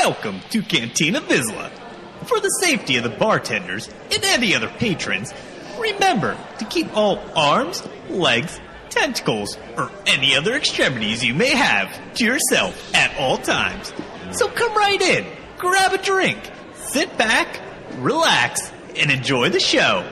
Welcome to Cantina Vizsla. For the safety of the bartenders and any other patrons, remember to keep all arms, legs, tentacles, or any other extremities you may have to yourself at all times. So come right in, grab a drink, sit back, relax, and enjoy the show.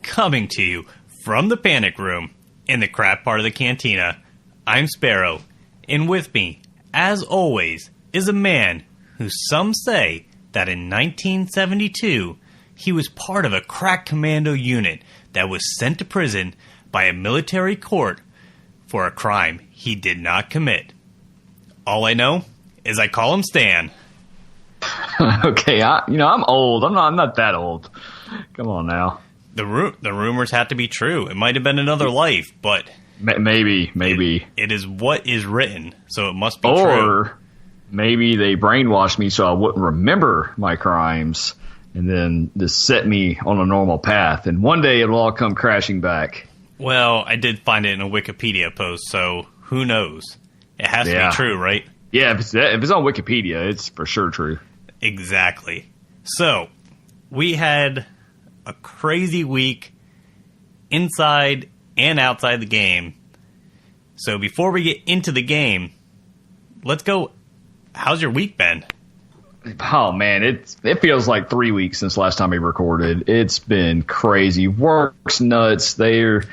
Coming to you from the Panic Room in the crap part of the cantina, I'm Sparrow, and with me, as always, is a man who some say that in 1972, he was part of a crack commando unit that was sent to prison by a military court for a crime he did not commit. All I know is I call him Stan. Okay, I'm old. I'm not that old. Come on now. The rumors have to be true. It might have been another life, but maybe it is what is written, so it must be true. Or maybe they brainwashed me so I wouldn't remember my crimes, and then just set me on a normal path. And one day it'll all come crashing back. Well, I did find it in a Wikipedia post, so who knows? It has to be true, right? Yeah, if it's on Wikipedia, it's for sure true. Exactly. So, we had a crazy week inside and outside the game. So before we get into the game, let's go. How's your week been? Oh man, it feels like 3 weeks since last time we recorded. It's been crazy. Work's nuts. They're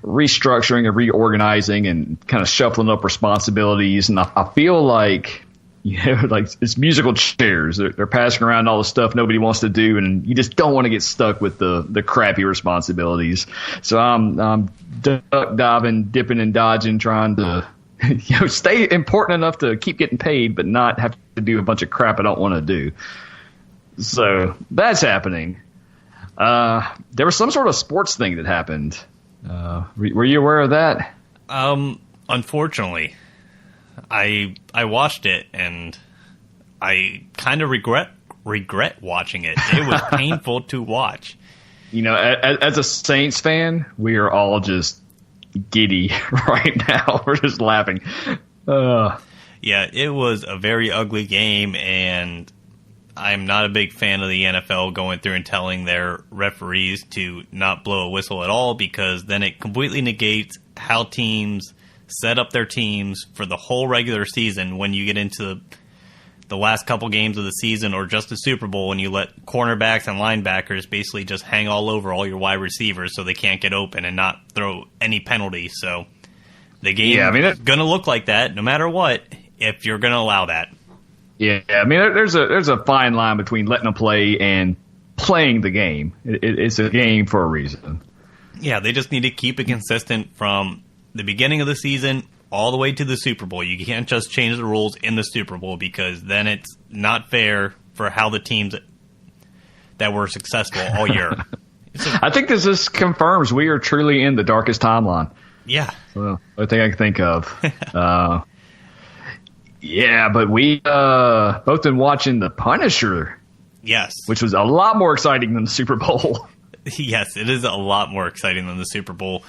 restructuring and reorganizing and kind of shuffling up responsibilities. And I feel like, like it's musical chairs. They're passing around all the stuff nobody wants to do, and you just don't want to get stuck with the crappy responsibilities. So I'm duck diving, dipping and dodging, trying to stay important enough to keep getting paid, but not have to do a bunch of crap I don't want to do. So that's happening. There was some sort of sports thing that happened. Were you aware of that? Unfortunately, I watched it and I kind of regret watching it. It was painful to watch. As a Saints fan, we are all just giddy right now. We're just laughing. Yeah, it was a very ugly game, and I'm not a big fan of the NFL going through and telling their referees to not blow a whistle at all, because then it completely negates how teams set up their teams for the whole regular season when you get into the last couple games of the season or just the Super Bowl, when you let cornerbacks and linebackers basically just hang all over all your wide receivers so they can't get open and not throw any penalties. So the game is going to look like that no matter what if you're going to allow that. Yeah, I mean, there's a fine line between letting them play and playing the game. It's a game for a reason. Yeah, they just need to keep it consistent from the beginning of the season all the way to the Super Bowl. You can't just change the rules in the Super Bowl, because then it's not fair for how the teams that were successful all year. I think this just confirms we are truly in the darkest timeline. Yeah. Well, I think I can think of. Yeah, but we both been watching The Punisher. Yes. Which was a lot more exciting than the Super Bowl. Yes, it is a lot more exciting than the Super Bowl,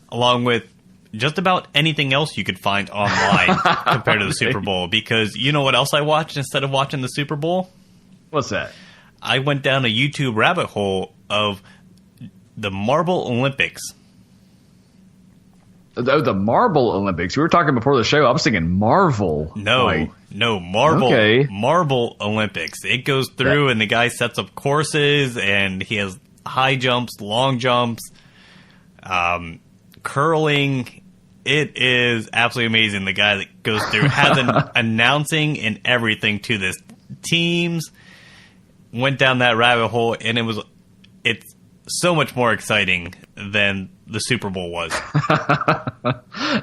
along with just about anything else you could find online compared to the Super Bowl. Because you know what else I watched instead of watching the Super Bowl? What's that? I went down a YouTube rabbit hole of the Marble Olympics. The Marble Olympics. We were talking before the show. I was thinking Marvel. No, Marble. Okay. Marble Olympics. It goes through and the guy sets up courses, and he has high jumps, long jumps, curling. It is absolutely amazing. The guy that goes through has an announcing and everything to this. Teams went down that rabbit hole, and it's so much more exciting than the Super Bowl was.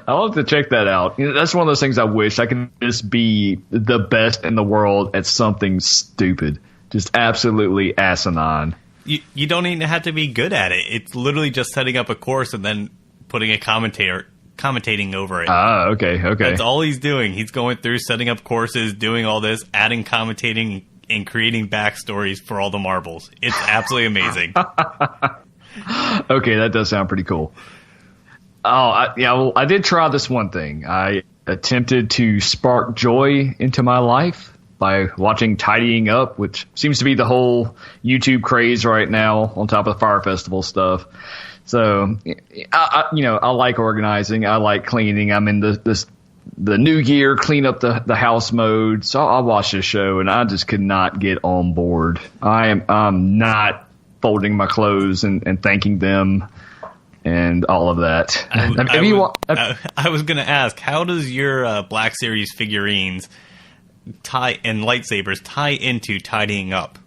I'll have to check that out. That's one of those things I wish I could just be the best in the world at something stupid. Just absolutely asinine. You don't even have to be good at it. It's literally just setting up a course and then putting a commentating over it. Okay. That's all he's doing. He's going through, setting up courses, doing all this, adding commentating, and creating backstories for all the marbles. It's absolutely amazing. Okay, that does sound pretty cool. I did try this one thing. I attempted to spark joy into my life by watching Tidying Up, which seems to be the whole YouTube craze right now on top of the Fire Festival stuff. So, I like organizing. I like cleaning. I'm in the new year, clean up the house mode. So I watched this show, and I just could not get on board. I'm not folding my clothes and thanking them and all of that. I was going to ask, how does your Black Series figurines and lightsabers tie into Tidying Up?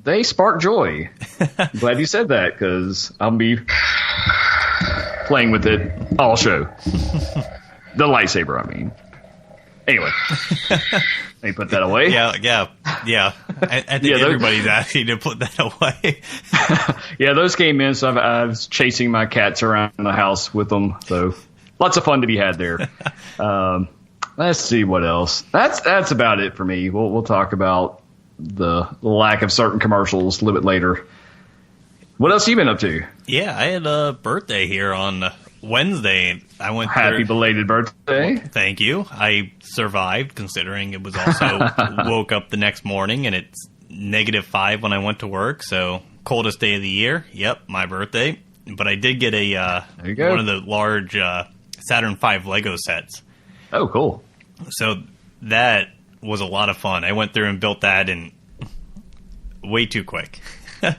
They spark joy. I'm glad you said that, because I'll be playing with it all show. The lightsaber, I mean. Anyway, let me put that away. Yeah. I think everybody's asking to put that away. Yeah, those came in, so I was chasing my cats around the house with them. So lots of fun to be had there. Let's see what else. That's about it for me. We'll talk about the lack of certain commercials a little bit later. What else have you been up to? Yeah, I had a birthday here on Wednesday. I went Happy belated birthday. Thank you. I survived, considering it was also woke up the next morning and it's -5 when I went to work. So coldest day of the year. Yep, my birthday. But I did get one of the large Saturn V Lego sets. Oh, cool. So that was a lot of fun. I went through and built that in way too quick. Never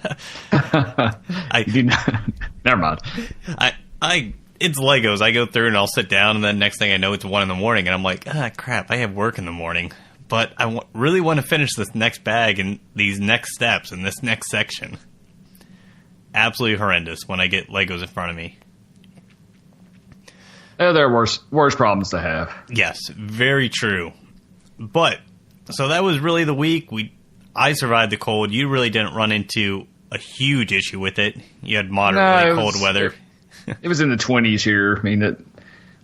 mind. It's Legos. I go through and I'll sit down, and then next thing I know, it's 1 a.m, and I'm like, crap, I have work in the morning. But I really want to finish this next bag and these next steps in this next section. Absolutely horrendous when I get Legos in front of me. There are worse problems to have. Yes, very true. But, so that was really the week. I survived the cold. You really didn't run into a huge issue with it. You had moderately cold weather. It was in the 20s here. I mean,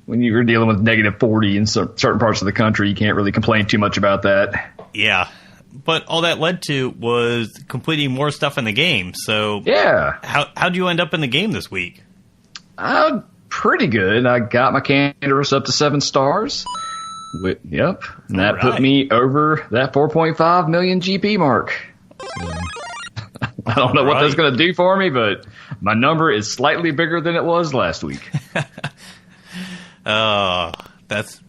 when you're dealing with -40 in certain parts of the country, you can't really complain too much about that. Yeah. But all that led to was completing more stuff in the game. So, yeah. How'd you end up in the game this week? Pretty good. I got my Canderous up to 7 stars. Yep. And that put me over that 4.5 million GP mark. I don't know what that's going to do for me, but my number is slightly bigger than it was last week. That's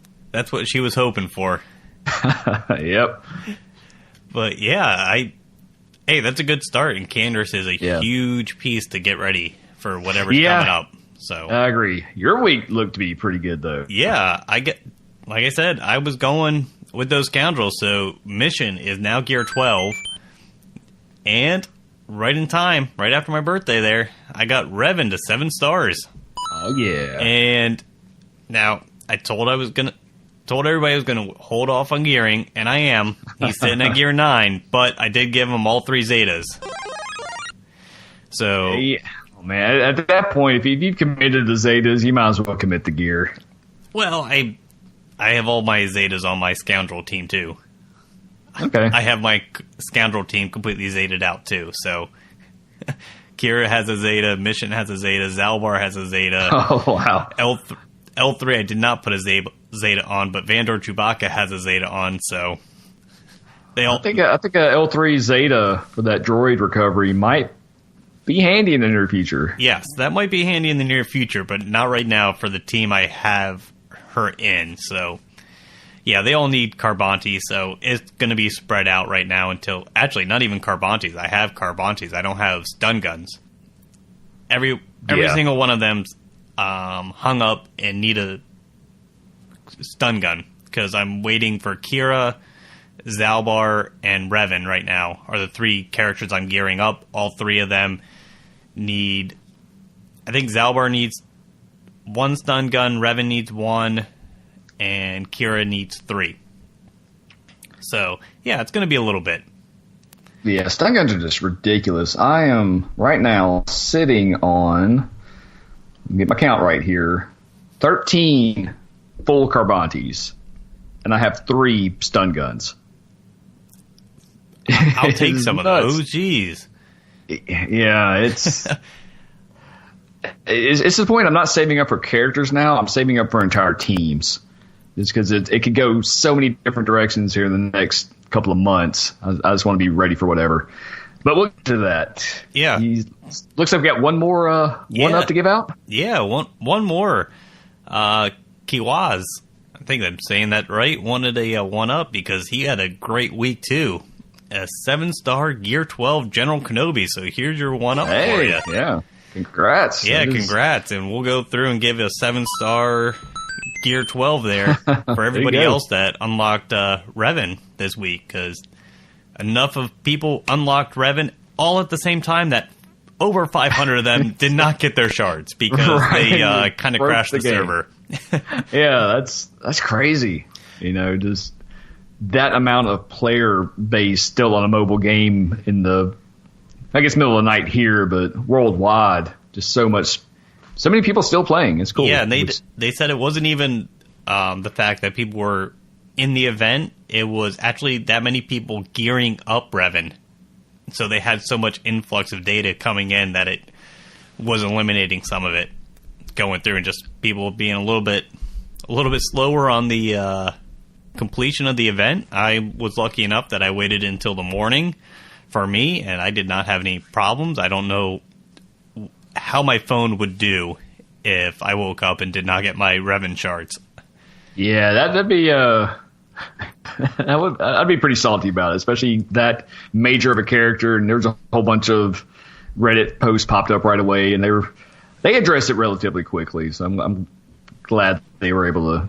what she was hoping for. Yep. But yeah, hey, that's a good start, and Canderous is a huge piece to get ready for whatever's coming up. So I agree. Your week looked to be pretty good, though. Yeah, like I said, I was going with those scoundrels, so Mission is now gear 12, and right in time, right after my birthday there, I got Revan to 7 stars. Oh, yeah. And now, I told everybody I was going to hold off on gearing, and I am. He's sitting at gear 9, but I did give him all 3 Zetas. So... Yeah. Oh, man, at that point, if you've committed to Zetas, you might as well commit the gear. Well, I have all my Zetas on my Scoundrel team, too. Okay. I have my Scoundrel team completely Zetaed out, too. So, Kira has a Zeta, Mission has a Zeta, Zalbar has a Zeta. Oh, wow. L3, I did not put a Zeta on, but Vandor Chewbacca has a Zeta on, so... I think a L3 Zeta for that droid recovery might be handy in the near future. Yes, that might be handy in the near future, but not right now for the team I have her in, so... Yeah, they all need Carbantes, so it's going to be spread out right now until... Actually, not even Carbantes. I have Carbantes. I don't have stun guns. Every single one of them's hung up and need a stun gun, because I'm waiting for Kira, Zalbar, and Revan right now are the 3 characters I'm gearing up. All 3 of them need... I think Zalbar needs 1 stun gun, Revan needs 1... and Kira needs 3. So, yeah, it's going to be a little bit. Yeah, stun guns are just ridiculous. I am, right now, sitting on, get my count right here, 13 full Carbantes, and I have 3 stun guns. I'll take some of those. Jeez. Yeah, it's... it's the point I'm not saving up for characters now. I'm saving up for entire teams. Just because it could go so many different directions here in the next couple of months. I just want to be ready for whatever. But we'll get to that. Yeah. Looks like we got one more one up to give out. Yeah, one more. Kiwaz, I think I'm saying that right, wanted a one up because he had a great week too. A 7-star Gear 12 General Kenobi. So here's your one up for you. Yeah. Congrats. Yeah, congrats. And we'll go through and give a 7-star Gear 12 there for everybody else that unlocked Revan this week, because enough of people unlocked Revan all at the same time that over 500 of them did not get their shards because they kind of crashed the server. Yeah, that's crazy. Just that amount of player base still on a mobile game in the, I guess, middle of the night here, but worldwide, just so many people still playing. It's cool. Yeah, and they said it wasn't even the fact that people were in the event. It was actually that many people gearing up Revan. So they had so much influx of data coming in that it was eliminating some of it going through, and just people being a little bit slower on the completion of the event. I was lucky enough that I waited until the morning for me, and I did not have any problems. I don't know how my phone would do if I woke up and did not get my Revan shards. Yeah, that'd be I'd be pretty salty about it, especially that major of a character. And there was a whole bunch of Reddit posts popped up right away, and they addressed it relatively quickly. So I'm glad they were able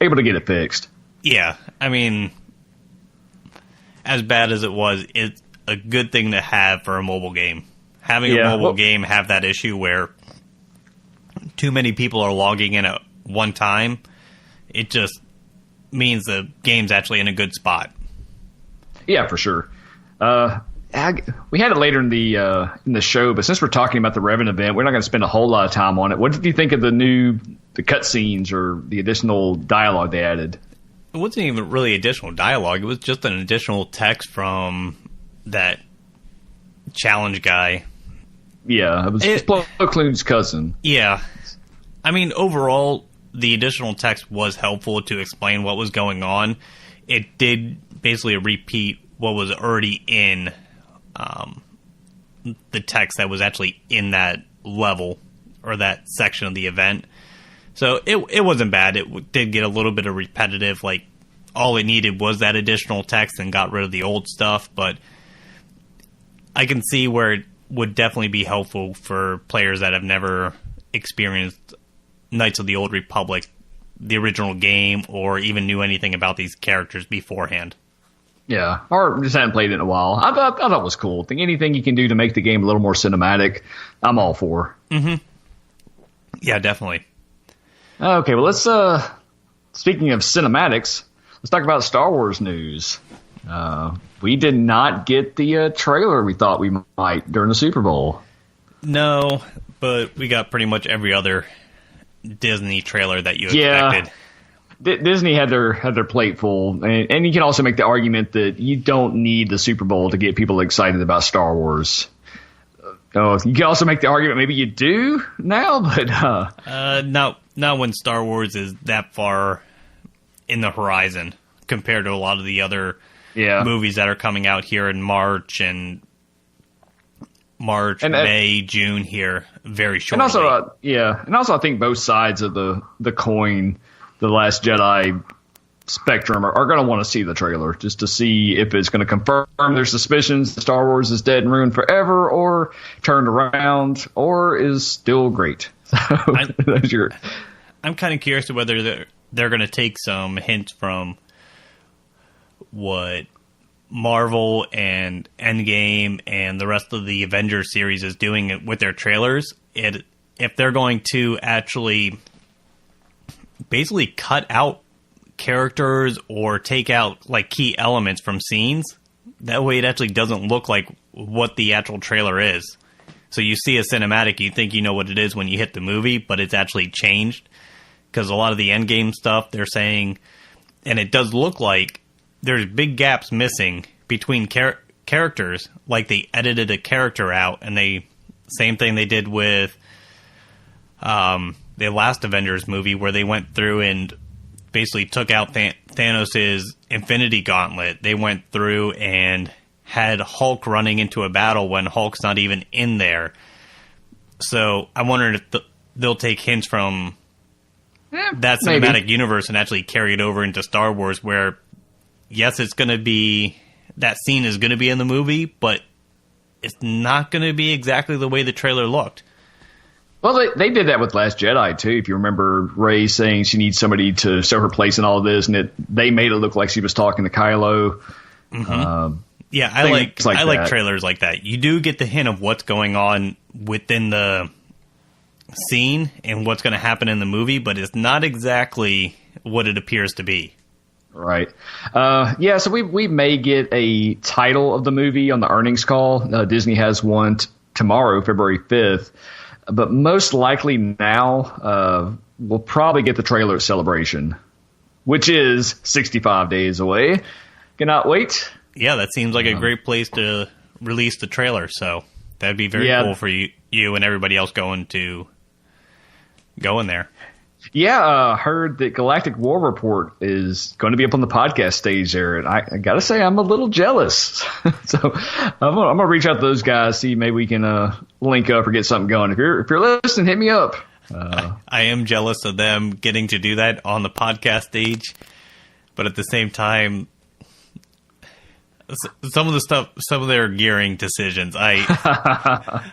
to get it fixed. Yeah, I mean, as bad as it was, it's a good thing to have for a mobile game. Having a mobile game have that issue where too many people are logging in at one time, it just means the game's actually in a good spot. Yeah, for sure. We had it later in the show, but since we're talking about the Revan event, we're not going to spend a whole lot of time on it. What did you think of the cutscenes or the additional dialogue they added? It wasn't even really additional dialogue. It was just an additional text from that challenge guy. Yeah, it was Plo Koon's cousin. Yeah. I mean, overall, the additional text was helpful to explain what was going on. It did basically repeat what was already in the text that was actually in that level or that section of the event. So it wasn't bad. It did get a little bit of repetitive. Like, all it needed was that additional text and got rid of the old stuff. But I can see where it would definitely be helpful for players that have never experienced Knights of the Old Republic, the original game, or even knew anything about these characters beforehand. Yeah, or just hadn't played it in a while. I thought it was cool. I think anything you can do to make the game a little more cinematic, I'm all for. Mm-hmm. Yeah, definitely. Okay, well, let's, speaking of cinematics, let's talk about Star Wars news. We did not get the trailer we thought we might during the Super Bowl. No, but we got pretty much every other Disney trailer that you expected. Disney had their plate full, and you can also make the argument that you don't need the Super Bowl to get people excited about Star Wars. You can also make the argument maybe you do now, but not when Star Wars is that far in the horizon compared to a lot of the other movies that are coming out here in March, May, June here very shortly. And also I think both sides of the coin, the Last Jedi spectrum, are going to want to see the trailer just to see if it's going to confirm their suspicions that Star Wars is dead and ruined forever, or turned around, or is still great. So I'm kind of curious to whether they're going to take some hints from what Marvel and Endgame and the rest of the Avengers series is doing with their trailers. If they're going to actually basically cut out characters or take out like key elements from scenes, that way it actually doesn't look like what the actual trailer is. So you see a cinematic, you think you know what it is when you hit the movie, but it's actually changed. Because a lot of the Endgame stuff, they're saying, and it does look like there's big gaps missing between characters, like they edited a character out, and same thing they did with the last Avengers movie, where they went through and basically took out Thanos' Infinity Gauntlet, they went through and had Hulk running into a battle when Hulk's not even in there. So I'm wondering if they'll take hints from that cinematic universe and actually carry it over into Star Wars, where, yes, it's going to be, that scene is going to be in the movie, but it's not going to be exactly the way the trailer looked. Well, they did that with Last Jedi, too. If you remember Rey saying she needs somebody to show her place in all of this, and they made it look like she was talking to Kylo. Mm-hmm. Yeah, I like trailers like that. You do get the hint of what's going on within the scene and what's going to happen in the movie, but it's not exactly what it appears to be. Right. So we may get a title of the movie on the earnings call. Disney has one tomorrow, February 5th. But most likely now, we'll probably get the trailer at Celebration, which is 65 days away. Cannot wait. Yeah, that seems like a great place to release the trailer. So that'd be very cool for you and everybody else going there. Yeah, heard that Galactic War Report is going to be up on the podcast stage there, and I got to say I'm a little jealous. So I'm gonna reach out to those guys, see maybe we can link up or get something going. If you're listening, hit me up. I am jealous of them getting to do that on the podcast stage, but at the same time, some of their gearing decisions, I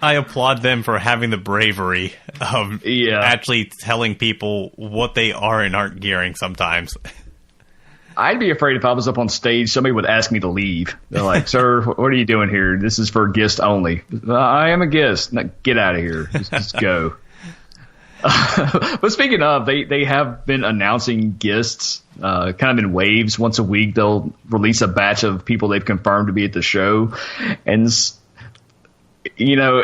applaud them for having the bravery of actually telling people what they are and aren't gearing sometimes. I'd be afraid if I was up on stage, somebody would ask me to leave. They're like, "Sir, what are you doing here? This is for guests only." I am a guest. No, get out of here. Just go. But speaking of, they have been announcing guests kind of in waves. Once a week, they'll release a batch of people they've confirmed to be at the show. And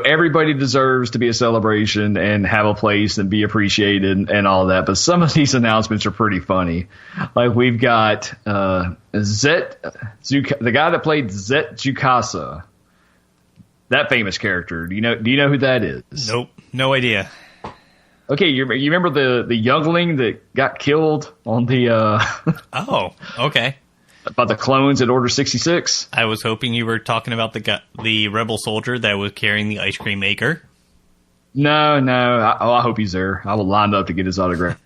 everybody deserves to be a celebration and have a place and be appreciated and all that. But some of these announcements are pretty funny. Like we've got the guy that played Zet Jukasa, that famous character. Do you know who that is? Nope, no idea. Okay, you remember the youngling that got killed on the? Oh, okay. About the clones at Order 66? I was hoping you were talking about the rebel soldier that was carrying the ice cream maker. No. I hope he's there. I will line up to get his autograph.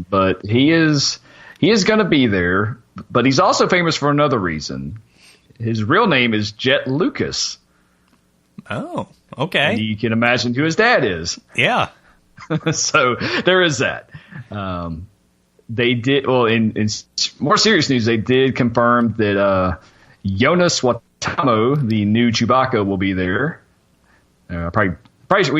But he is going to be there. But he's also famous for another reason. His real name is Jet Lucas. Oh, okay. And you can imagine who his dad is. Yeah. So there is that. They did, well, in more serious news, they did confirm that Jonas Watamo, the new Chewbacca, will be there. Probably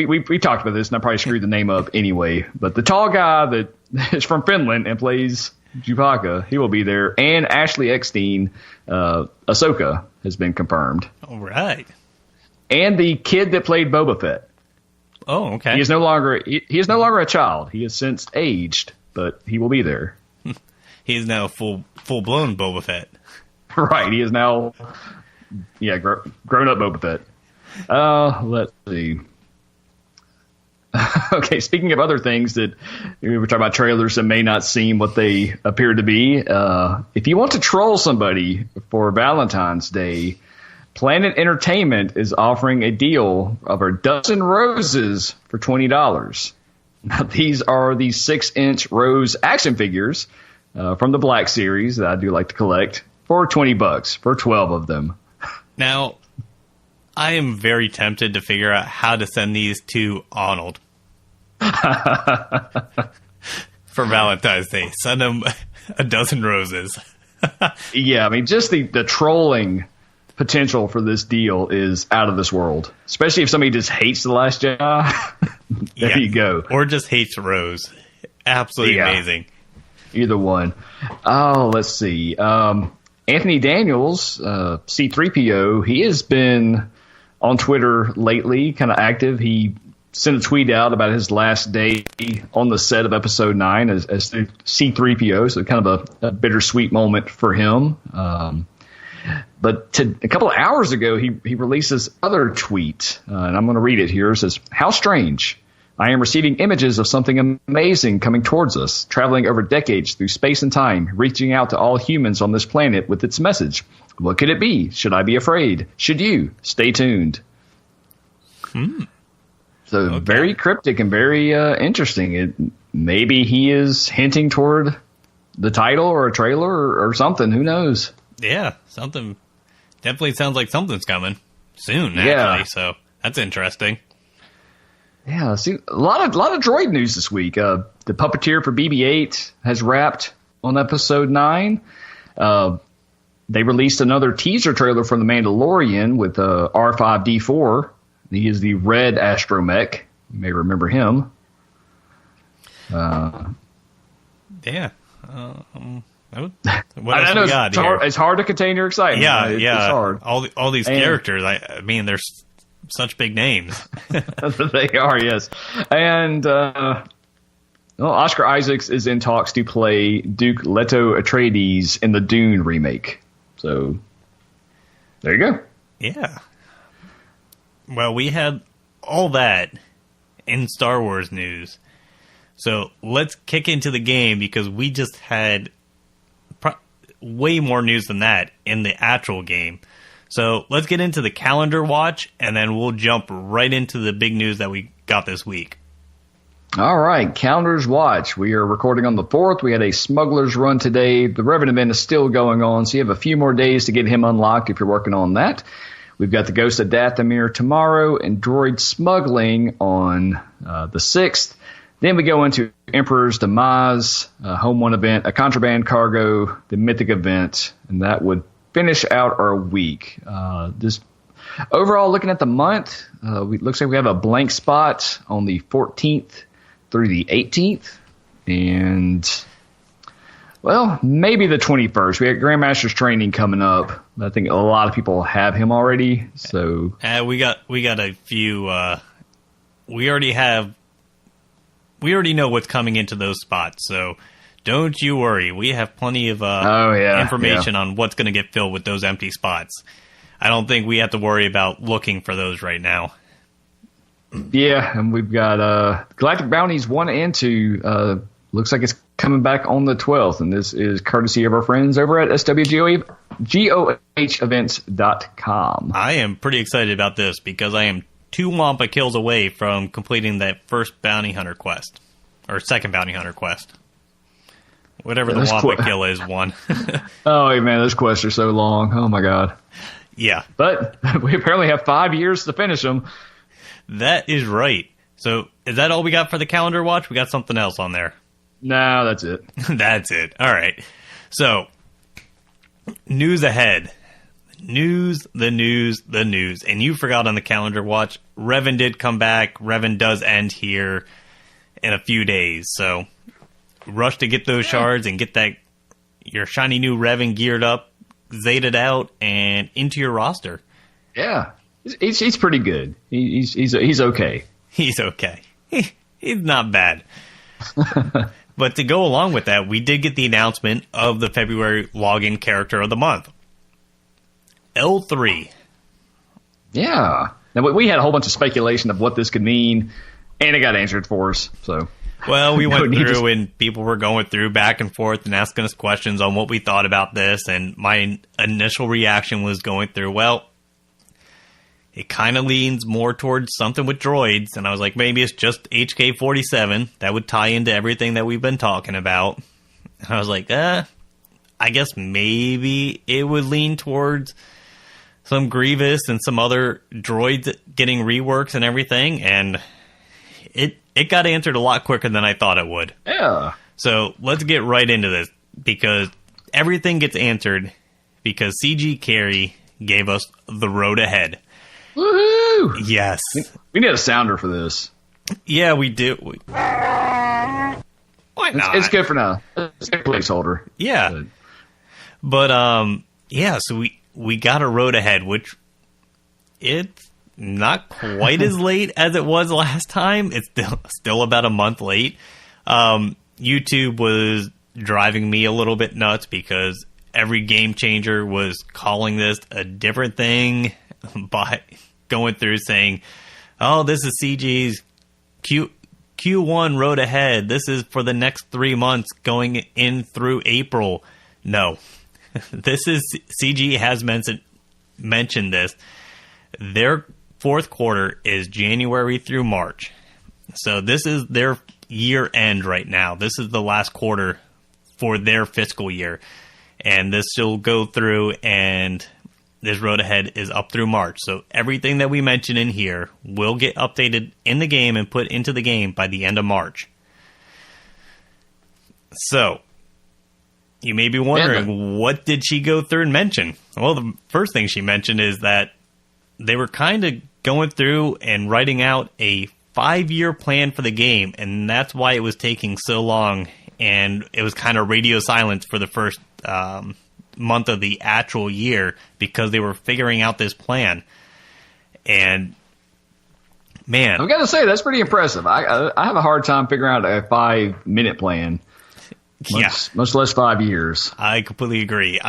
we talked about this, and I probably screwed the name up anyway. But the tall guy that is from Finland and plays Chewbacca, he will be there. And Ashley Eckstein, Ahsoka, has been confirmed. All right. And the kid that played Boba Fett. Oh, okay. He is no longer a child. He has since aged. But he will be there. He is now full-blown Boba Fett. Right. He is now, grown-up Boba Fett. Let's see. Okay, speaking of other things that we were talking about, trailers that may not seem what they appear to be. If you want to troll somebody for Valentine's Day, Planet Entertainment is offering a deal of a dozen roses for $20. Now, these are the 6-inch Rose action figures from the Black Series that I do like to collect for $20 for 12 of them. Now, I am very tempted to figure out how to send these to Arnold for Valentine's Day. Send him a dozen roses. Yeah, I mean, just the trolling potential for this deal is out of this world, especially if somebody just hates The Last Jedi. There you go. Or just hates Rose. Absolutely amazing. Either one. Oh, let's see. Anthony Daniels, C-3PO, he has been on Twitter lately, kind of active. He sent a tweet out about his last day on the set of Episode 9 as C-3PO, so kind of a bittersweet moment for him. But a couple of hours ago, he released this other tweet, and I'm going to read it here. It says, "How strange. I am receiving images of something amazing coming towards us, traveling over decades through space and time, reaching out to all humans on this planet with its message. What could it be? Should I be afraid? Should you? Stay tuned. So very cryptic and very interesting. Maybe he is hinting toward the title or a trailer or something. Who knows? Yeah, something. Definitely sounds like something's coming soon, actually. Yeah. So that's interesting. Yeah, see, a lot of droid news this week. The Puppeteer for BB-8 has wrapped on episode 9. They released another teaser trailer for The Mandalorian with R5-D4. He is the red astromech. You may remember him. Yeah. What else we got here? It's hard to contain your excitement. Yeah, It's hard. All these characters. I mean, they're such big names. They are, yes. And Oscar Isaacs is in talks to play Duke Leto Atreides in the Dune remake. So there you go. Yeah. Well, we had all that in Star Wars news. So let's kick into the game because we just had way more news than that in the actual game. So let's get into the calendar watch, and then we'll jump right into the big news that we got this week. All right, calendars watch. We are recording on the 4th. We had a Smuggler's Run today. The Revenant event is still going on, so you have a few more days to get him unlocked if you're working on that. We've got the Ghost of Dathomir tomorrow and Droid Smuggling on the 6th. Then we go into Emperor's Demise, Home 1 event, a Contraband Cargo, the Mythic event, and that would finish out our week. Just overall, looking at the month, looks like we have a blank spot on the 14th through the 18th. And, well, maybe the 21st. We have Grandmaster's Training coming up. I think a lot of people have him already. So we got a few. We already know what's coming into those spots. So don't you worry. We have plenty of information on what's going to get filled with those empty spots. I don't think we have to worry about looking for those right now. Yeah, and we've got Galactic Bounties 1 and 2. Looks like it's coming back on the 12th, and this is courtesy of our friends over at SWGOHevents.com. I am pretty excited about this because I am 2 Wampa kills away from completing that first bounty hunter quest, or second bounty hunter quest. Whatever the Wampa kill is, 1. Oh, man, those quests are so long. Oh, my God. Yeah. But we apparently have 5 years to finish them. That is right. So is that all we got for the calendar watch? We got something else on there. No, that's it. That's it. All right. So, news ahead. The news. And you forgot on the calendar watch, Revan did come back. Revan does end here in a few days. So, rush to get those shards and get your shiny new Revan geared up, Zetaed out, and into your roster. Yeah. He's pretty good. He's okay. He's okay. He's not bad. But to go along with that, we did get the announcement of the February login character of the month. L3. Yeah. Now, we had a whole bunch of speculation of what this could mean, and it got answered for us. So, well, we went through, and people were going through back and forth and asking us questions on what we thought about this, and my initial reaction was going through, well, it kind of leans more towards something with droids, and I was like, maybe it's just HK-47. That would tie into everything that we've been talking about. And I was like, I guess maybe it would lean towards some Grievous and some other droids getting reworks and everything, and it got answered a lot quicker than I thought it would. Yeah. So let's get right into this, because everything gets answered because CG Carey gave us the road ahead. Woohoo! Yes. We need a sounder for this. Yeah, we do. Why not? It's good for now. It's a placeholder. Yeah. But so we got a road ahead, which it's not quite as late as it was last time. It's still about a month late. YouTube was driving me a little bit nuts because every game changer was calling this a different thing by going through saying, oh, this is CG's Q1 road ahead. This is for the next 3 months going in through April. No. This is, CG has mentioned this. Their fourth quarter is January through March. So this is their year end right now. This is the last quarter for their fiscal year. And this will go through, and this road ahead is up through March. So everything that we mention in here will get updated in the game and put into the game by the end of March. So you may be wondering, what did she go through and mention? Well, the first thing she mentioned is that they were kind of going through and writing out a 5-year plan for the game, and that's why it was taking so long, and it was kind of radio silence for the first month of the actual year because they were figuring out this plan. And man, I've got to say, that's pretty impressive. I have a hard time figuring out a 5-minute plan. Much less 5 years. I completely agree.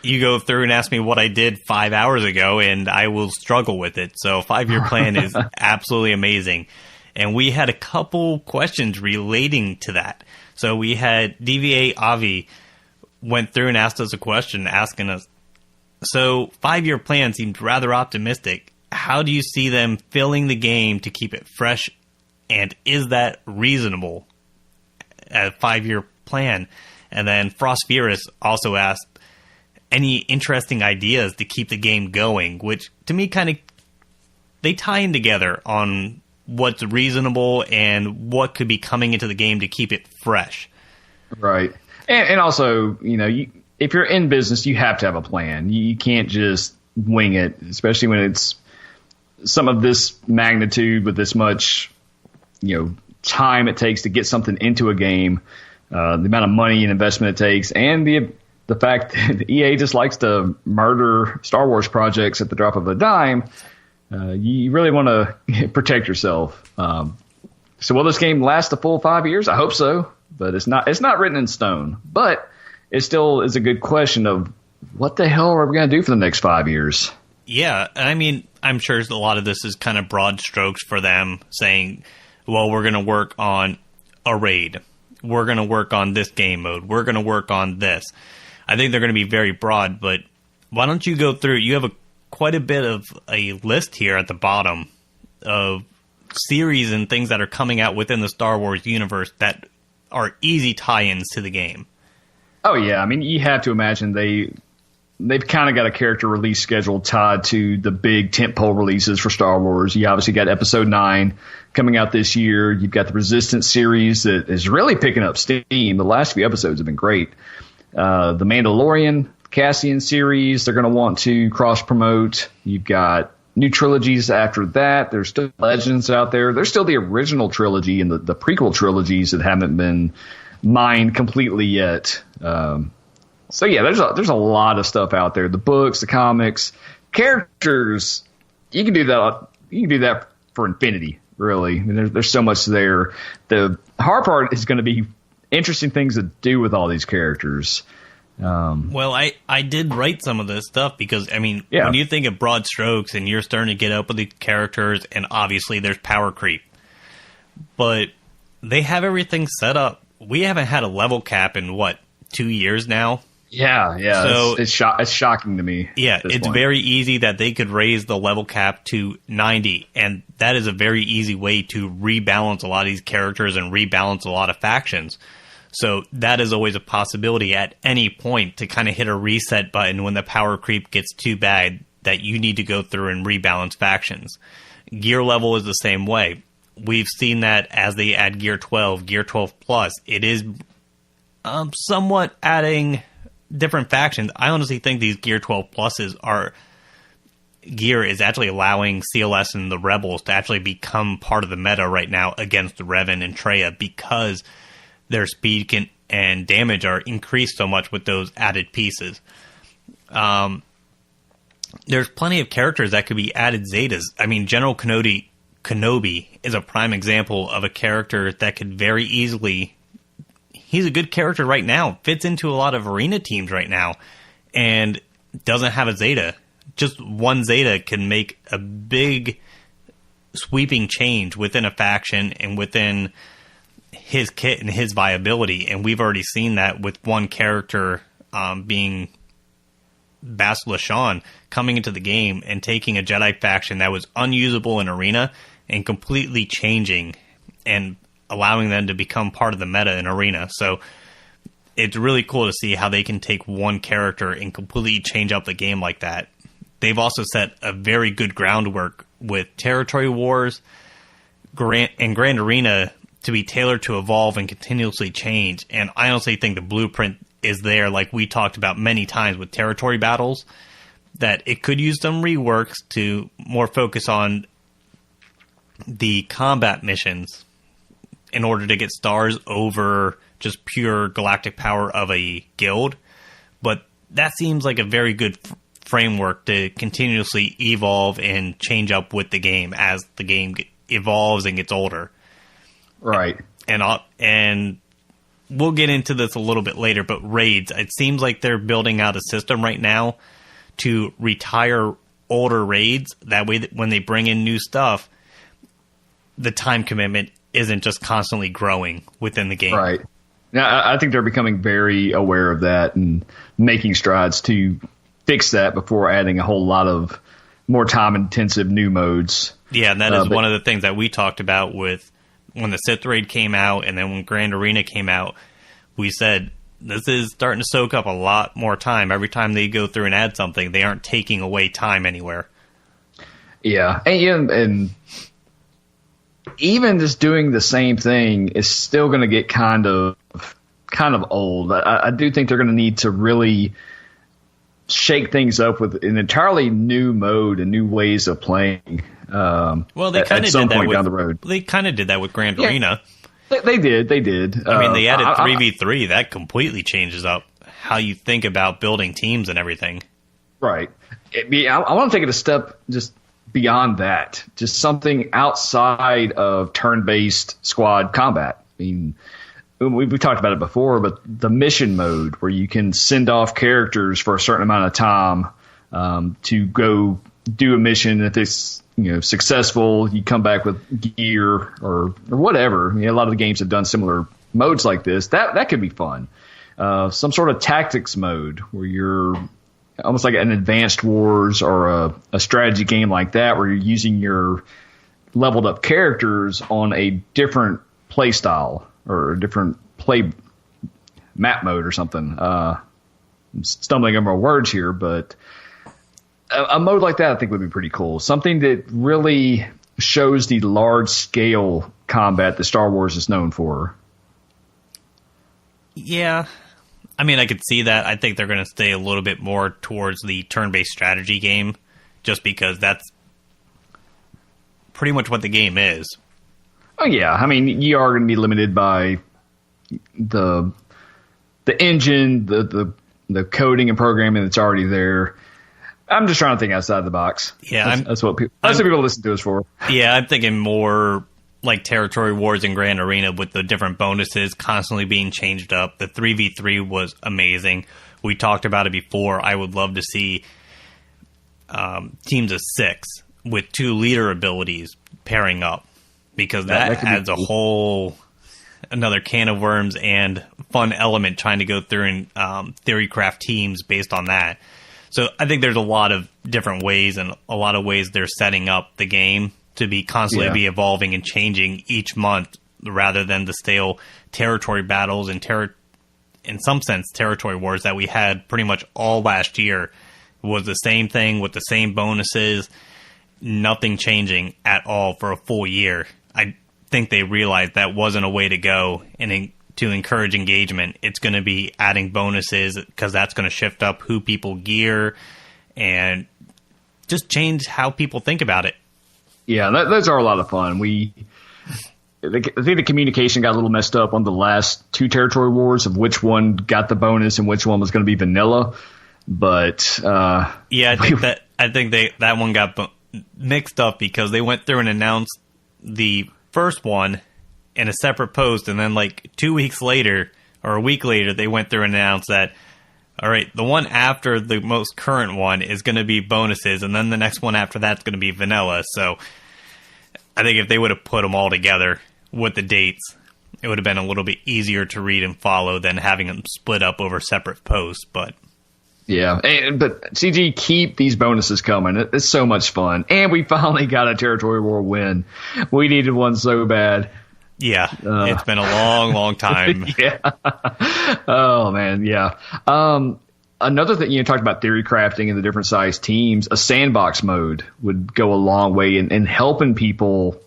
You go through and ask me what I did 5 hours ago, and I will struggle with it. So 5-year plan is absolutely amazing. And we had a couple questions relating to that. So we had DVA Avi went through and asked us a question asking us, so 5-year plan seemed rather optimistic. How do you see them filling the game to keep it fresh? And is that reasonable? A 5-year plan. And then Frost Furious also asked any interesting ideas to keep the game going, which to me kind of, they tie in together on what's reasonable and what could be coming into the game to keep it fresh. Right. And also, if you're in business, you have to have a plan. You can't just wing it, especially when it's some of this magnitude with this much, time it takes to get something into a game, the amount of money and investment it takes, and the fact that EA just likes to murder Star Wars projects at the drop of a dime. You really want to protect yourself. So will this game last the full 5 years? I hope so, but it's not written in stone. But it still is a good question of what the hell are we going to do for the next 5 years? Yeah, I mean, I'm sure a lot of this is kind of broad strokes for them, saying, well, we're going to work on a raid. We're going to work on this game mode. We're going to work on this. I think they're going to be very broad, but why don't you go through? You have quite a bit of a list here at the bottom of series and things that are coming out within the Star Wars universe that are easy tie-ins to the game. Oh, yeah. I mean, you have to imagine they've kind of got a character release schedule tied to the big tentpole releases for Star Wars. You obviously got Episode 9 coming out this year. You've got the Resistance series that is really picking up steam. The last few episodes have been great. The Mandalorian, Cassian series, they're going to want to cross-promote. You've got new trilogies after that. There's still Legends out there. There's still the original trilogy and the prequel trilogies that haven't been mined completely yet. So yeah, there's a lot of stuff out there. The books, the comics, characters. You can do that. You can do that for infinity, really. I mean, there's so much there. The hard part is going to be interesting things to do with all these characters. Well, I did write some of this stuff because, I mean, when you think of broad strokes and you're starting to get up with the characters, and obviously there's power creep, but they have everything set up. We haven't had a level cap in, 2 years now? Yeah. So it's shocking to me. Yeah, it's very easy that they could raise the level cap to 90, and that is a very easy way to rebalance a lot of these characters and rebalance a lot of factions. So that is always a possibility at any point to kind of hit a reset button when the power creep gets too bad that you need to go through and rebalance factions. Gear level is the same way. We've seen that as they add Gear 12, Gear 12 Plus. It is somewhat adding different factions. I honestly think these Gear 12 Pluses Gear is actually allowing CLS and the Rebels to actually become part of the meta right now against Revan and Traya because their speed and damage are increased so much with those added pieces. There's plenty of characters that could be added Zetas. I mean, General Kenobi is a prime example of a character that could very easily... He's a good character right now, fits into a lot of arena teams right now, and doesn't have a Zeta. Just one Zeta can make a big sweeping change within a faction and within his kit and his viability. And we've already seen that with one character being Bastila Shan coming into the game and taking a Jedi faction that was unusable in Arena and completely changing and allowing them to become part of the meta in Arena. So it's really cool to see how they can take one character and completely change up the game like that. They've also set a very good groundwork with Territory Wars and Grand Arena to be tailored to evolve and continuously change. And I honestly think the blueprint is there, like we talked about many times with territory battles, that it could use some reworks to more focus on the combat missions in order to get stars over just pure galactic power of a guild. But that seems like a very good framework to continuously evolve and change up with the game as the game evolves and gets older. Right. And we'll get into this a little bit later, but raids, it seems like they're building out a system right now to retire older raids. That way, when they bring in new stuff, the time commitment isn't just constantly growing within the game. Right. Now, I think they're becoming very aware of that and making strides to fix that before adding a whole lot of more time-intensive new modes. Yeah, and that is one of the things that we talked about with when the Sith Raid came out and then when Grand Arena came out. We said, this is starting to soak up a lot more time. Every time they go through and add something, they aren't taking away time anywhere. Yeah, and even just doing the same thing is still going to get kind of old. I do think they're going to need to really shake things up with an entirely new mode and new ways of playing. Well, they kind of did that down the road. They kind of did that with Grand Arena. They did. I mean, they added 3v3. That completely changes up how you think about building teams and everything. Right. I want to take it a step just beyond that. Just something outside of turn-based squad combat. I mean, we've talked about it before, but the mission mode where you can send off characters for a certain amount of time to go do a mission. If it's successful, you come back with gear or whatever. I mean, a lot of the games have done similar modes like this. That could be fun. Some sort of tactics mode where you're almost like an Advanced Wars or a strategy game like that, where you're using your leveled up characters on a different play style or a different play map mode or something. I'm stumbling over my words here, but a mode like that I think would be pretty cool. Something that really shows the large scale combat that Star Wars is known for. Yeah. I mean, I could see that. I think they're going to stay a little bit more towards the turn-based strategy game, just because that's pretty much what the game is. Oh, yeah. I mean, you are going to be limited by the engine, the coding and programming that's already there. I'm just trying to think outside the box. Yeah, that's what people listen to us for. Yeah, I'm thinking more like Territory Wars and Grand Arena with the different bonuses constantly being changed up. The 3v3 was amazing. We talked about it before. I would love to see teams of 6 with 2 leader abilities pairing up, because that adds a whole another can of worms and fun element trying to go through and theory craft teams based on that. So I think there's a lot of different ways and a lot of ways they're setting up the game to be constantly be evolving and changing each month, rather than the stale territory battles and in some sense territory wars that we had pretty much all last year. It was the same thing with the same bonuses, nothing changing at all for a full year. I think they realized that wasn't a way to go, and to encourage engagement, it's going to be adding bonuses, because that's going to shift up who people gear and just change how people think about it. Yeah, those are a lot of fun. I think the communication got a little messed up on the last 2 territory wars of which one got the bonus and which one was going to be vanilla. But yeah, I think that one got mixed up because they went through and announced the first one in a separate post, and then like 2 weeks later or a week later, they went through and announced that, all right, the one after the most current one is going to be bonuses, and then the next one after that's going to be vanilla. So I think if they would have put them all together with the dates, it would have been a little bit easier to read and follow than having them split up over separate posts. But yeah, but CG, keep these bonuses coming. It's so much fun. And we finally got a Territory War win. We needed one so bad. Yeah, it's been a long, long time. Yeah. Oh, man, yeah. Another thing, you talked about theory crafting and the different size teams. A sandbox mode would go a long way in helping people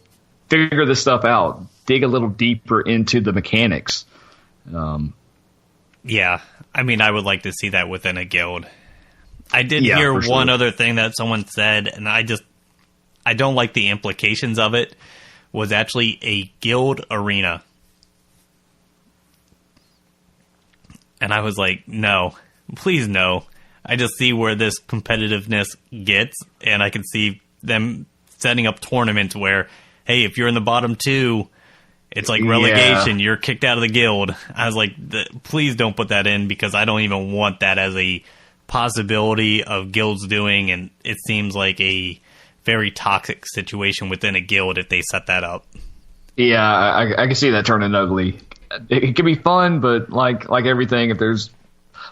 figure this stuff out, dig a little deeper into the mechanics. Yeah, I mean, I would like to see that within a guild. I did hear one other thing that someone said, and I don't like the implications of it, was actually a guild arena. And I was like, no, please no. I just see where this competitiveness gets, and I can see them setting up tournaments where, hey, if you're in the bottom two, it's like relegation. You're kicked out of the guild. I was like, please don't put that in, because I don't even want that as a possibility of guilds doing, and it seems like a very toxic situation within a guild if they set that up. Yeah, I can see that turning ugly. It can be fun, but like everything, if there's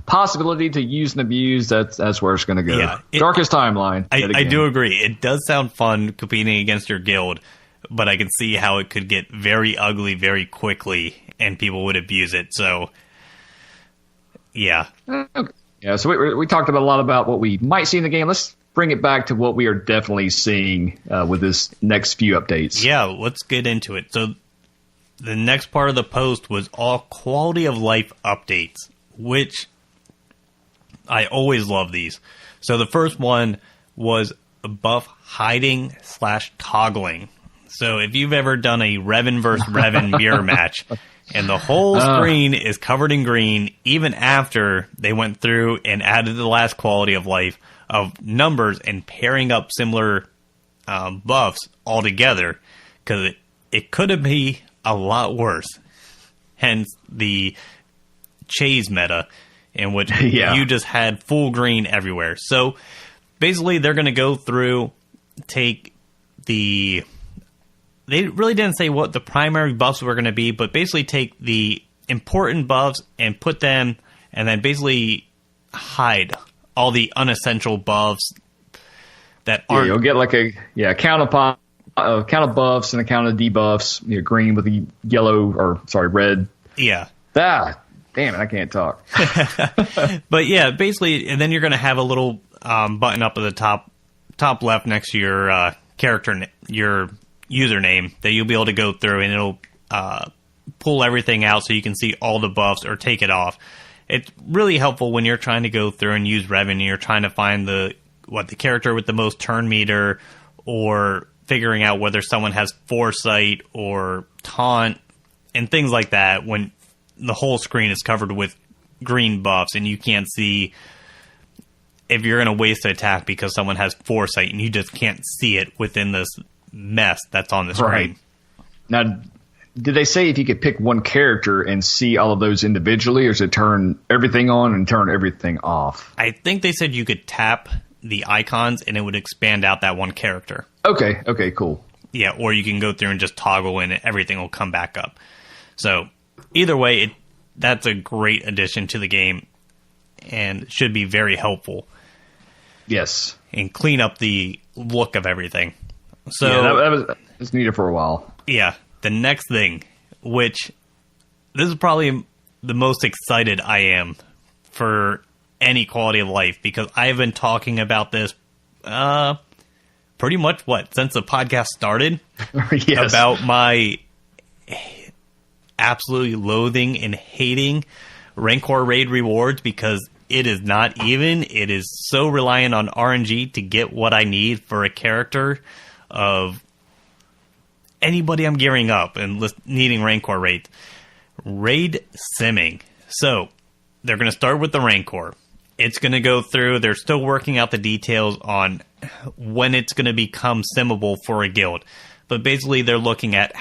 possibility to use and abuse, that's where it's going to go. Yeah, Darkest Timeline. I do agree. It does sound fun competing against your guild, but I can see how it could get very ugly very quickly, and people would abuse it. So, yeah. Okay. Yeah, so we talked a lot about what we might see in the game. Let's bring it back to what we are definitely seeing with this next few updates. Yeah, let's get into it. So the next part of the post was all quality of life updates, which I always love these. So the first one was buff hiding / toggling. So if you've ever done a Revan versus Revan mirror match, and the whole screen is covered in green, even after they went through and added the last quality of life of numbers and pairing up similar buffs all together, because it could have been a lot worse. Hence the Chase meta, in which you just had full green everywhere. So basically they're going to go through, take the... They really didn't say what the primary buffs were going to be, but basically take the important buffs and put them, and then basically hide all the unessential buffs that aren't... Yeah, you'll get like a count of buffs and a count of debuffs. Green with the yellow, red. Yeah. Damn it, I can't talk. But yeah, basically, and then you're going to have a little button up at the top left next to your character, your username, that you'll be able to go through, and it'll pull everything out so you can see all the buffs or take it off. It's really helpful when you're trying to go through and use Revan. You're trying to find the character with the most turn meter, or figuring out whether someone has foresight or taunt and things like that, when the whole screen is covered with green buffs and you can't see if you're going to waste an attack because someone has foresight, and you just can't see it within this mess that's on the screen. Right. Now, did they say if you could pick one character and see all of those individually, or does it turn everything on and turn everything off? I think they said you could tap the icons and it would expand out that one character. Okay, cool. Yeah, or you can go through and just toggle and everything will come back up. So either way, that's a great addition to the game and should be very helpful. Yes. And clean up the look of everything. So that was needed for a while. Yeah. The next thing, which this is probably the most excited I am for any quality of life, because I've been talking about this pretty much since the podcast started. Yes. About my absolutely loathing and hating Rancor raid rewards, because it is not even. It is so reliant on RNG to get what I need for a character of anybody I'm gearing up and needing Rancor raid. Raid simming. So they're going to start with the Rancor. It's going to go through. They're still working out the details on when it's going to become simmable for a guild. But basically they're looking at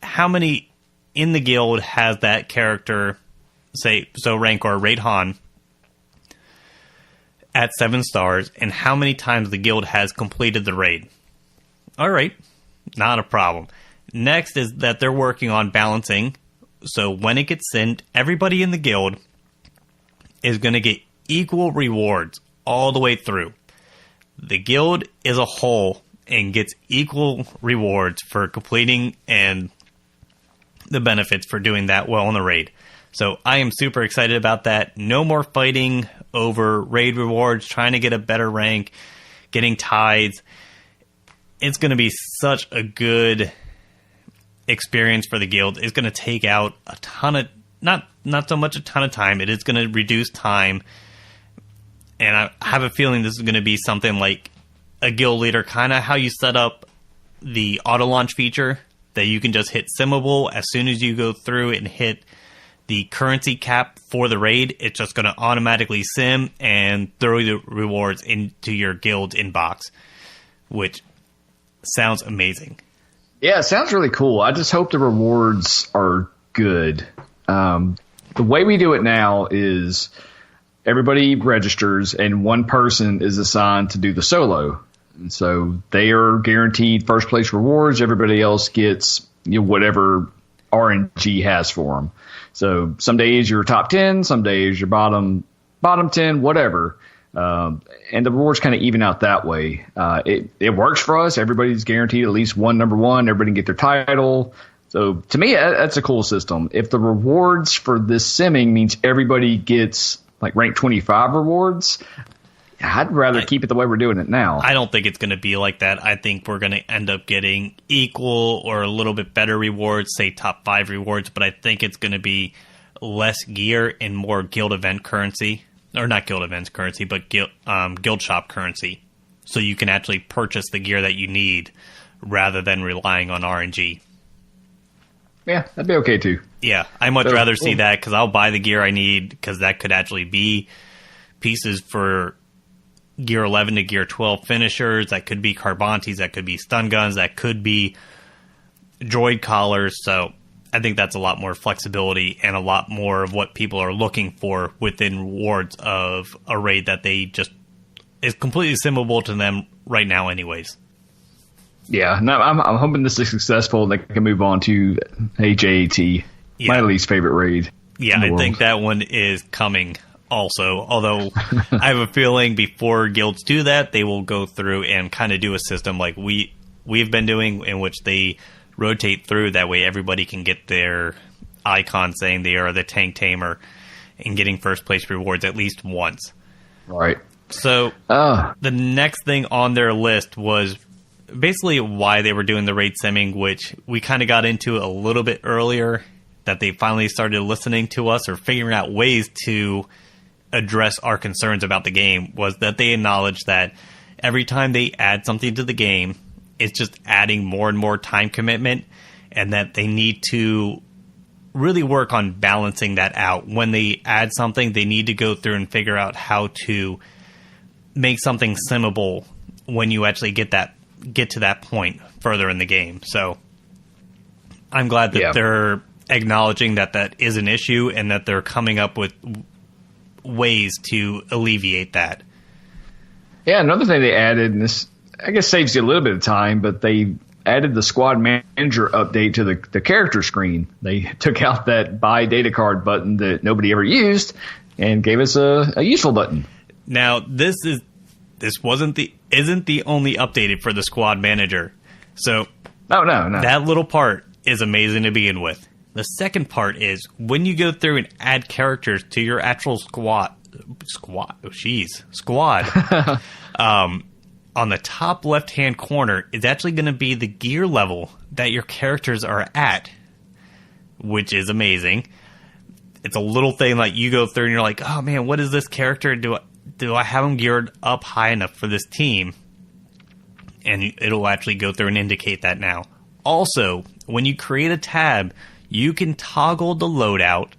how many in the guild has that character, say, so Rancor, Raid Han, at 7 stars, and how many times the guild has completed the raid. All right, Not a problem. Next is that they're working on balancing. So when it gets sent, everybody in the guild is going to get equal rewards all the way through. The guild as a whole and gets equal rewards for completing and the benefits for doing that well in the raid. So I am super excited about that. No more fighting over raid rewards, trying to get a better rank, getting tides. It's going to be such a good experience for the guild. It's going to take out a ton of, not so much a ton of time. It is going to reduce time. And I have a feeling this is going to be something like a guild leader, kind of how you set up the auto launch feature, that you can just hit simmable as soon as you go through and hit the currency cap for the raid. It's just going to automatically sim and throw the rewards into your guild inbox, which sounds amazing. Yeah, it sounds really cool. I just hope the rewards are good. The way we do it now is everybody registers and one person is assigned to do the solo. And so they are guaranteed first place rewards. Everybody else gets whatever RNG has for them. So some days you're top 10, some days you're bottom 10, whatever. And the rewards kind of even out that way. It works for us. Everybody's guaranteed at least one number one. Everybody can get their title. So to me, that's a cool system. If the rewards for this simming means everybody gets like rank 25 rewards, I'd rather keep it the way we're doing it now. I don't think it's going to be like that. I think we're going to end up getting equal or a little bit better rewards, say top 5 rewards, but I think it's going to be less gear and more guild event currency. Or not guild events currency, but guild shop currency. So you can actually purchase the gear that you need rather than relying on RNG. Yeah, that'd be okay too. Yeah, I'd much rather see that because I'll buy the gear I need because that could actually be pieces for Gear 11 to Gear 12 finishers. That could be Carbantes. That could be stun guns. That could be droid collars. So I think that's a lot more flexibility and a lot more of what people are looking for within rewards of a raid that they just is completely simmable to them right now anyways. Yeah, no, I'm hoping this is successful and they can move on to HAT, my least favorite raid. Yeah, I think that one is coming also, although I have a feeling before guilds do that, they will go through and kind of do a system like we've been doing, in which they rotate through. That way everybody can get their icon saying they are the tank tamer and getting first place rewards at least once. Right. So the next thing on their list was basically why they were doing the raid simming, which we kind of got into a little bit earlier, that they finally started listening to us or figuring out ways to address our concerns about the game, was that they acknowledged that every time they add something to the game, it's just adding more and more time commitment, and that they need to really work on balancing that out. When they add something, they need to go through and figure out how to make something simmable when you actually get to that point further in the game. So I'm glad that they're acknowledging that is an issue and that they're coming up with ways to alleviate that. Yeah, another thing they added, and this I guess saves you a little bit of time, but they added the squad manager update to the character screen. They took out that buy data card button that nobody ever used and gave us a useful button. Now, this isn't the only updated for the squad manager. So no. That little part is amazing to begin with. The second part is when you go through and add characters to your actual squad. On the top left-hand corner is actually going to be the gear level that your characters are at, which is amazing. It's a little thing like you go through and you're like, oh man, what is this character? Do I have them geared up high enough for this team? And it'll actually go through and indicate that now. Also, when you create a tab, you can toggle the loadout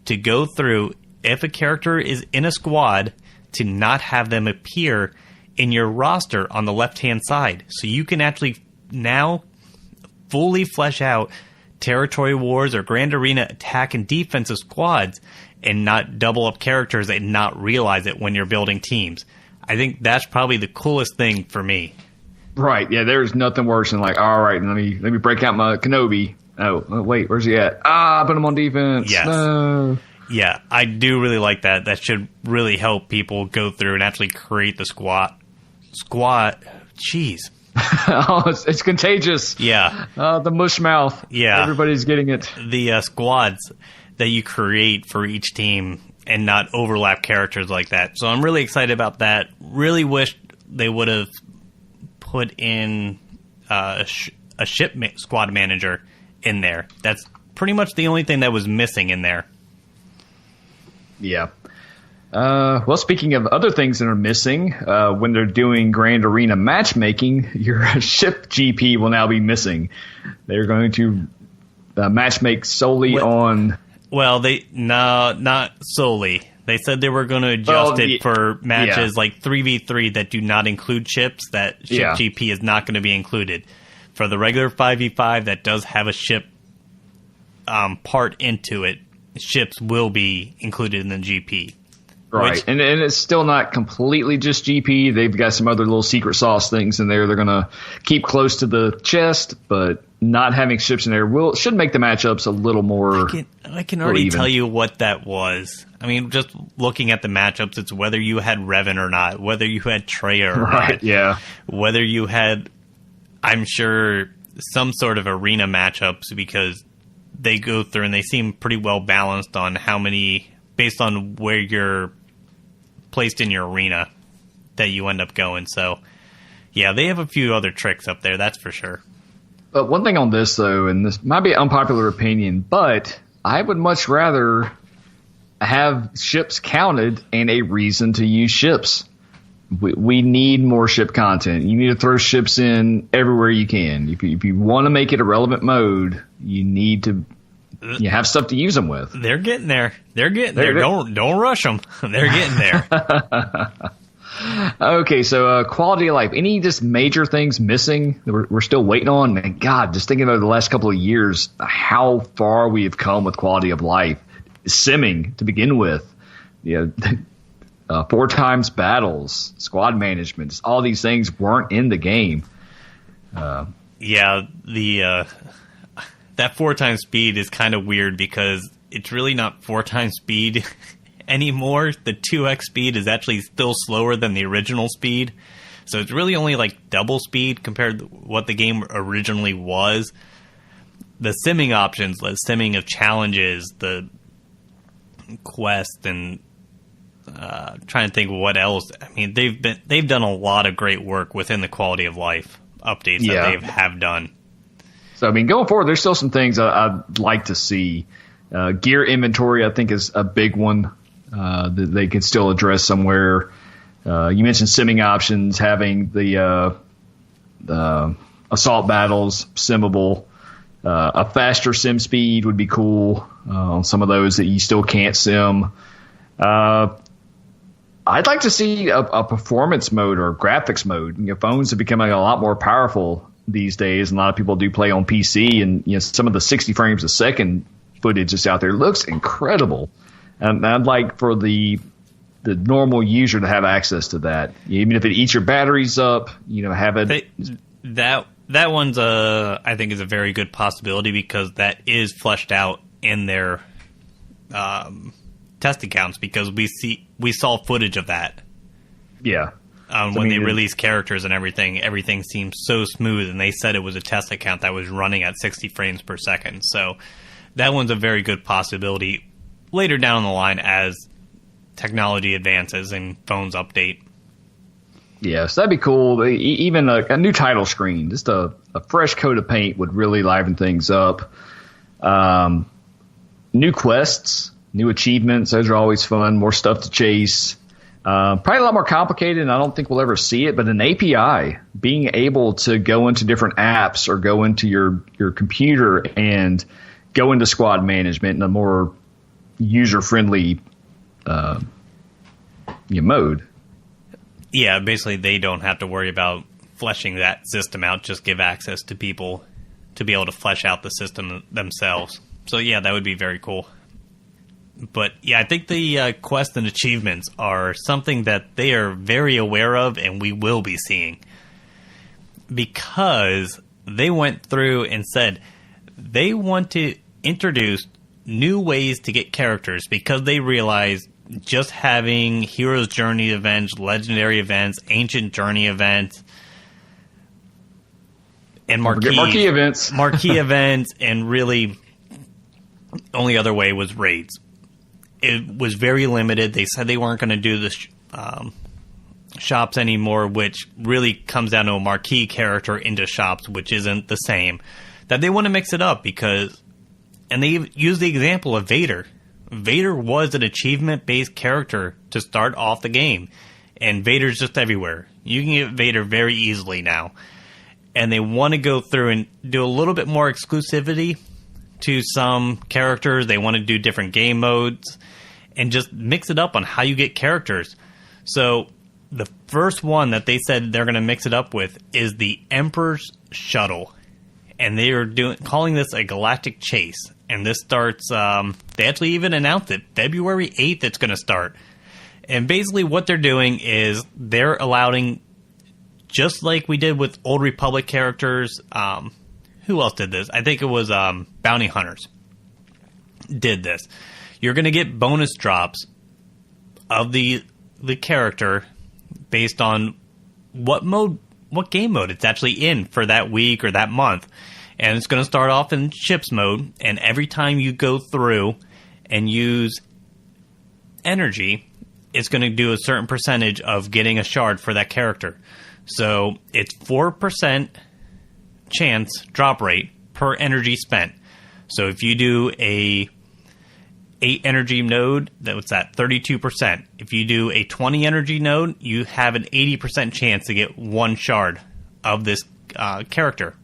to go through if a character is in a squad to not have them appear in your roster on the left-hand side. So you can actually now fully flesh out Territory Wars or Grand Arena attack and defensive squads and not double up characters and not realize it when you're building teams. I think that's probably the coolest thing for me. Right. Yeah. There's nothing worse than like, all right, let me break out my Kenobi. Oh, wait, where's he at? I put him on defense. Yes. No. Yeah, I do really like that. That should really help people go through and actually create the squad. Jeez. Oh, it's contagious. Yeah. The mush mouth. Yeah. Everybody's getting it. The squads that you create for each team and not overlap characters like that. So I'm really excited about that. Really wish they would have put in a ship squad manager in there. That's pretty much the only thing that was missing in there. Yeah. Well, speaking of other things that are missing, when they're doing Grand Arena matchmaking, your ship GP will now be missing. They're going to matchmake solely on... Well, not solely. They said they were going to adjust it for matches like 3v3 that do not include ships, that ship GP is not going to be included. For the regular 5v5 that does have a ship part into it, ships will be included in the GP. Right, and it's still not completely just GP. They've got some other little secret sauce things in there. They're going to keep close to the chest, but not having ships in there should make the matchups a little more. I can already tell you what that was. I mean, just looking at the matchups, it's whether you had Revan or not, whether you had Traya or not, yeah, whether you had, I'm sure, some sort of arena matchups, because they go through and they seem pretty well balanced on how many, based on where you're placed in your arena, that you end up going. So, yeah, they have a few other tricks up there, that's for sure. But one thing on this, though, and this might be an unpopular opinion, but I would much rather have ships counted and a reason to use ships. We need more ship content. You need to throw ships in everywhere you can. If you want to make it a relevant mode, you need to have stuff to use them with. They're getting there. Don't rush them. They're getting there. Okay, so quality of life. Any just major things missing that we're still waiting on? And God, just thinking about the last couple of years, how far we have come with quality of life. Simming to begin with. 4 times battles, squad management, all these things weren't in the game. That 4 times speed is kind of weird because it's really not 4 times speed anymore. The 2x speed is actually still slower than the original speed. So it's really only like double speed compared to what the game originally was. The simming options, the simming of challenges, the quest, and trying to think what else. I mean, they've done a lot of great work within the quality of life updates that they have done. So I mean, going forward, there's still some things I'd like to see. Gear inventory, I think, is a big one that they could still address somewhere. You mentioned simming options, having the assault battles simmable. A faster sim speed would be cool on some of those that you still can't sim. I'd like to see a performance mode or graphics mode. Phones are becoming a lot more powerful these days, and a lot of people do play on PC, and some of the 60 frames a second footage that's out there looks incredible. And I'd like for the normal user to have access to that, even if it eats your batteries up. Have it. That one's I think is a very good possibility because that is fleshed out in their test accounts, because we saw footage of that. Yeah. When they released characters and everything seemed so smooth, and they said it was a test account that was running at 60 frames per second. So that one's a very good possibility later down the line as technology advances and phones update. Yes, that'd be cool. Even a new title screen, just a fresh coat of paint would really liven things up. New quests, new achievements, those are always fun. More stuff to chase. Probably a lot more complicated, and I don't think we'll ever see it, but an API, being able to go into different apps or go into your computer and go into squad management in a more user-friendly mode. Yeah, basically they don't have to worry about fleshing that system out, just give access to people to be able to flesh out the system themselves. So yeah, that would be very cool. But yeah, I think the quests and achievements are something that they are very aware of, and we will be seeing. because they went through and said they want to introduce new ways to get characters, because they realized just having Hero's Journey events, Legendary events, Ancient Journey events, and marquee events. Marquee events, and really only other way was raids. It was very limited. They said they weren't going to do the shops anymore, which really comes down to a marquee character into shops, which isn't the same. That they want to mix it up because, and they use the example of Vader. Vader was an achievement-based character to start off the game, and Vader's just everywhere. You can get Vader very easily now. And they want to go through and do a little bit more exclusivity to some characters. They want to do different game modes and just mix it up on how you get characters. So the first one that they said they're going to mix it up with is the Emperor's Shuttle. And they are calling this a Galactic Chase. And this starts, they actually even announced it, February 8th it's going to start. And basically what they're doing is they're allowing, just like we did with Old Republic characters, who else did this? I think it was Bounty Hunters did this. You're going to get bonus drops of the character based on what game mode it's actually in for that week or that month. And it's going to start off in ships mode, and every time you go through and use energy, it's going to do a certain percentage of getting a shard for that character. So it's 4% chance drop rate per energy spent. So if you do a 8 energy node, that's that 32%. If you do a 20 energy node, you have an 80% chance to get 1 shard of this character.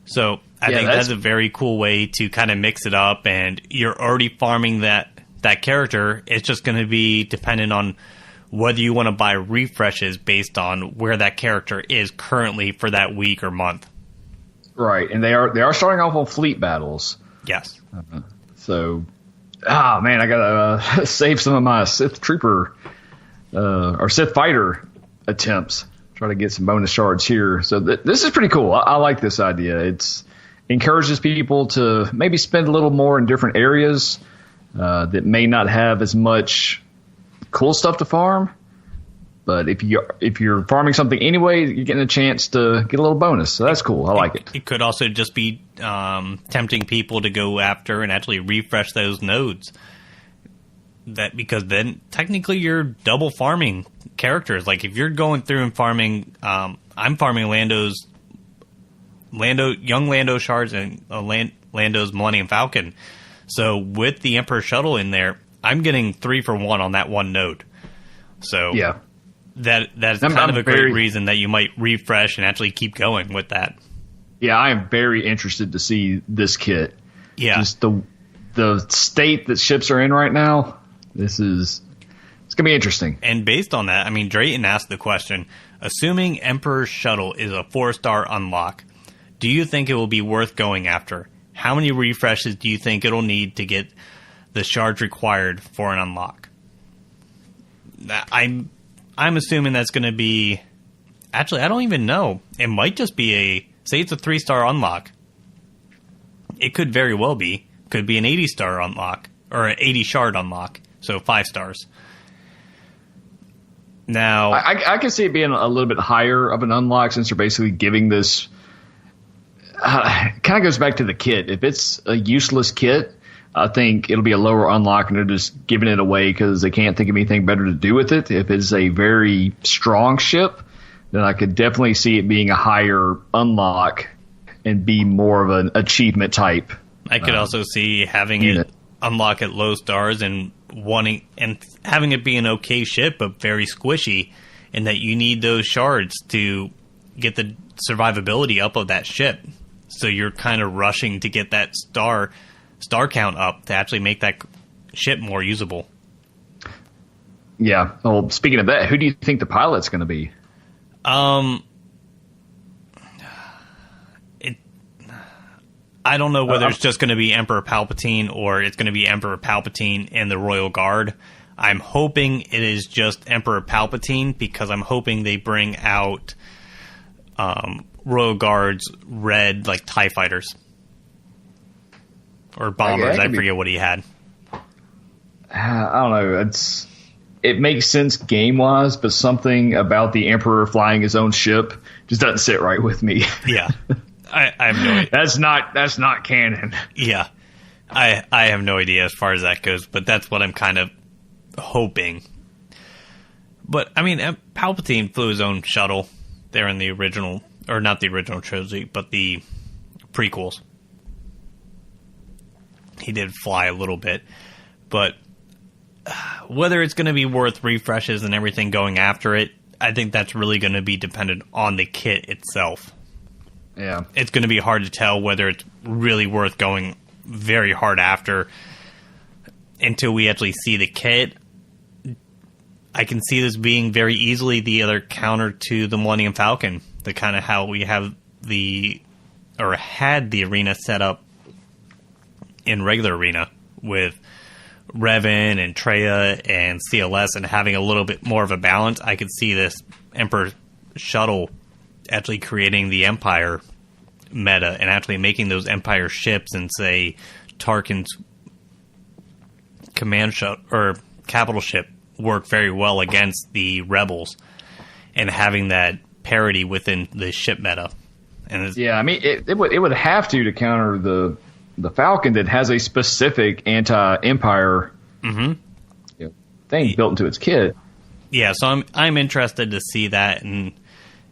So I think that's a very cool way to kind of mix it up, and you're already farming that character. It's just going to be dependent on whether you want to buy refreshes based on where that character is currently for that week or month. Right, and they are starting off on fleet battles. Yes. So, man, I gotta save some of my Sith Trooper or Sith Fighter attempts. Try to get some bonus shards here. So this is pretty cool. I like this idea. It encourages people to maybe spend a little more in different areas that may not have as much cool stuff to farm. But if you're farming something anyway, you're getting a chance to get a little bonus. So that's cool. I like it. It could also just be tempting people to go after and actually refresh those nodes. Because then technically you're double farming characters. Like if you're going through and farming, I'm farming young Lando shards and Lando's Millennium Falcon. So with the Emperor Shuttle in there, I'm getting 3 for 1 on that one node. So yeah, that's kind of a great reason that you might refresh and actually keep going with that. Yeah, I am very interested to see this kit. Yeah, just the state that ships are in right now. It's going to be interesting. And based on that, I mean, Drayton asked the question, assuming Emperor's Shuttle is a 4-star unlock, do you think it will be worth going after? How many refreshes do you think it'll need to get the shards required for an unlock? I'm assuming that's going to be... Actually, I don't even know. It might just be say it's a 3-star unlock. It could very well be. Could be an 80-star unlock, or an 80 shard unlock. So 5 stars. Now, I can see it being a little bit higher of an unlock since you're basically giving this. Kind of goes back to the kit. If it's a useless kit, I think it'll be a lower unlock, and they're just giving it away because they can't think of anything better to do with it. If it's a very strong ship, then I could definitely see it being a higher unlock and be more of an achievement type. I could also see having it unlock at low stars and having it be an okay ship but very squishy, and that you need those shards to get the survivability up of that ship. So you're kind of rushing to get that star count up to actually make that ship more usable. Yeah. Well, speaking of that, who do you think the pilot's going to be? I don't know whether it's just going to be Emperor Palpatine or it's going to be Emperor Palpatine and the Royal Guard. I'm hoping it is just Emperor Palpatine because I'm hoping they bring out Royal Guard's red, like, TIE fighters. Or bombers, I forget what he had. I don't know. It makes sense game-wise, but something about the Emperor flying his own ship just doesn't sit right with me. Yeah. I have no idea. That's not canon. Yeah. I have no idea as far as that goes, but that's what I'm kind of hoping. But, I mean, Palpatine flew his own shuttle there in the original, or not the original trilogy, but the prequels. He did fly a little bit, but whether it's going to be worth refreshes and everything going after it, I think that's really going to be dependent on the kit itself. Yeah. It's going to be hard to tell whether it's really worth going very hard after until we actually see the kit. I can see this being very easily the other counter to the Millennium Falcon, the kind of how we have had the arena set up in regular arena with Revan and Traya and CLS and having a little bit more of a balance. I could see this Emperor shuttle actually creating the Empire meta and actually making those Empire ships and, say, Tarkin's command ship or capital ship work very well against the Rebels and having that parity within the ship meta. And yeah, I mean, it would have to counter the Falcon that has a specific anti-Empire thing built into its kit. Yeah, so I'm interested to see that, and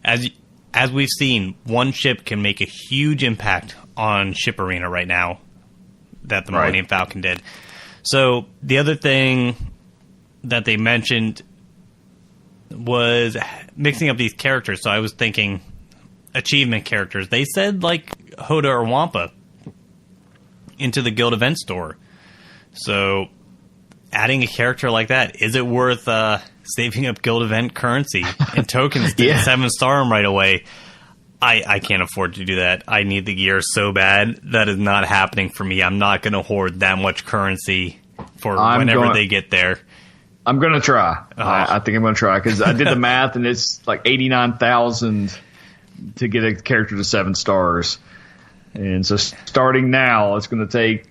as we've seen, one ship can make a huge impact on Ship Arena right now that the Millennium Falcon did. So the other thing that they mentioned was mixing up these characters. So I was thinking achievement characters. They said like Hoda or Wampa into the Guild event store. So adding a character like that, is it worth saving up Guild event currency and tokens to 7-star them right away? I can't afford to do that. I need the gear so bad. That is not happening for me. I'm not going to hoard that much currency for whenever they get there. I'm going to try. I think I'm going to try because I did the math and it's like 89,000 to get a character to 7 stars. And so starting now, it's going to take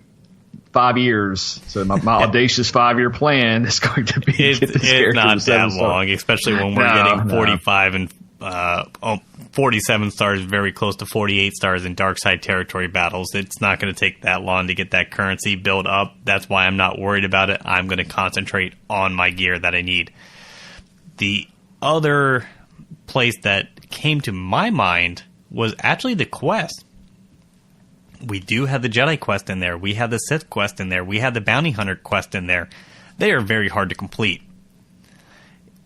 5 years. So my audacious 5-year plan is going to be it's not that long, especially when we're getting 45 and 47 stars, very close to 48 stars in dark side territory battles. It's not going to take that long to get that currency built up. That's why I'm not worried about it. I'm going to concentrate on my gear that I need. The other place that came to my mind was actually the quest. We do have the Jedi quest in there. We have the Sith quest in there. We have the Bounty Hunter quest in there. They are very hard to complete.